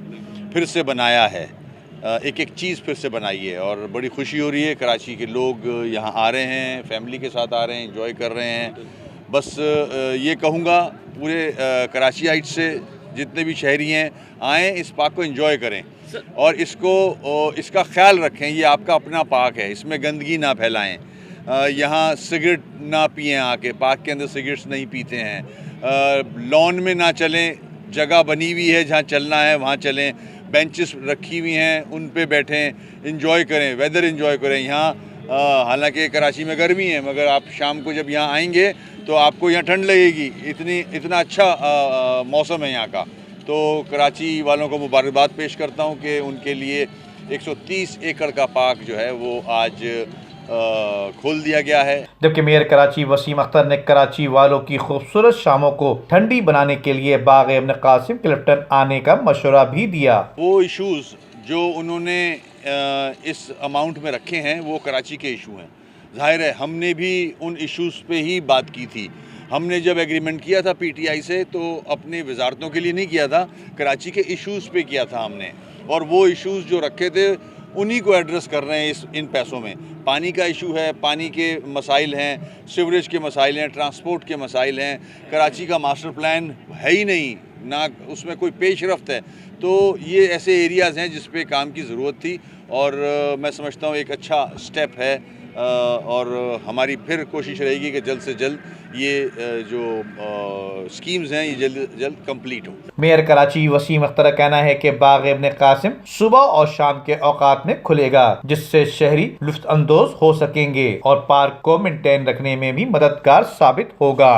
फिर से बनाया है, एक एक चीज़ फिर से बनाई है और बड़ी खुशी हो रही है। कराची के लोग यहाँ आ रहे हैं, फैमिली के साथ आ रहे हैं, एंजॉय कर रहे हैं। बस ये कहूँगा पूरे कराचीइट से जितने भी शहरी हैं आएँ, इस पार्क को एंजॉय करें। और इसका ख्याल रखें। ये आपका अपना पार्क है, इसमें गंदगी ना फैलाएं। यहाँ सिगरेट ना पिएं, आके पार्क के अंदर सिगरेट्स नहीं पीते हैं। लॉन में ना चलें, जगह बनी हुई है जहाँ चलना है वहाँ चलें। बेंचेस रखी हुई हैं, उन पे बैठें, इंजॉय करें, वेदर इंजॉय करें। यहाँ हालांकि कराची में गर्मी है, मगर आप शाम को जब यहाँ आएंगे तो आपको यहाँ ठंड लगेगी। इतना अच्छा मौसम है यहाँ का। तो कराची वालों को मुबारकबाद पेश करता हूँ कि उनके लिए 130 एकड़ का पार्क जो है वो आज खोल दिया गया है। जबकि मेयर कराची वसीम अख्तर ने कराची वालों की खूबसूरत शामों को ठंडी बनाने के लिए बाग इब्न कासिम क्लिफ्टन आने का मशवरा भी दिया। वो इश्यूज जो उन्होंने इस अमाउंट में रखे हैं वो कराची के इशू हैं। जाहिर है हमने भी उन इश्यूज पे ही बात की थी। हमने जब एग्रीमेंट किया था पीटीआई से तो अपने वजारतों के लिए नहीं किया था, कराची के इश्यूज पे किया था हमने। और वो इश्यूज जो रखे थे उन्हीं को एड्रेस कर रहे हैं इन पैसों में। पानी का इशू है, पानी के मसाइल हैं, सीवरेज के मसाइल हैं, ट्रांसपोर्ट के मसाइल हैं। कराची का मास्टर प्लान है ही नहीं, ना उसमें कोई पेशरफ्त है। तो ये ऐसे एरियाज़ हैं जिस पे काम की ज़रूरत थी और मैं समझता हूँ एक अच्छा स्टेप है। और हमारी फिर कोशिश रहेगी कि जल्द से जल्द ये जो स्कीम्स हैं ये जल्द कंप्लीट हो। मेयर कराची वसीम अख्तर का कहना है कि बाग इब्न कासिम सुबह और शाम के औकात में खुलेगा, जिससे शहरी लुत्फ अंदोज हो सकेंगे और पार्क को मेंटेन रखने में भी मददगार साबित होगा।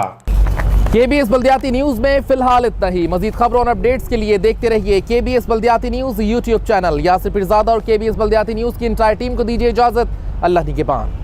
केबीएस बल्दियाती न्यूज में फिलहाल इतना ही। मजीद खबरों और अपडेट्स के लिए देखते रहिए केबीएस बल्दियाती news YouTube channel. Yasir Pirzada और केबीएस बल्दियाती न्यूज की इंटायर टीम को दीजिए इजाजत। अल्लाह निगहबान।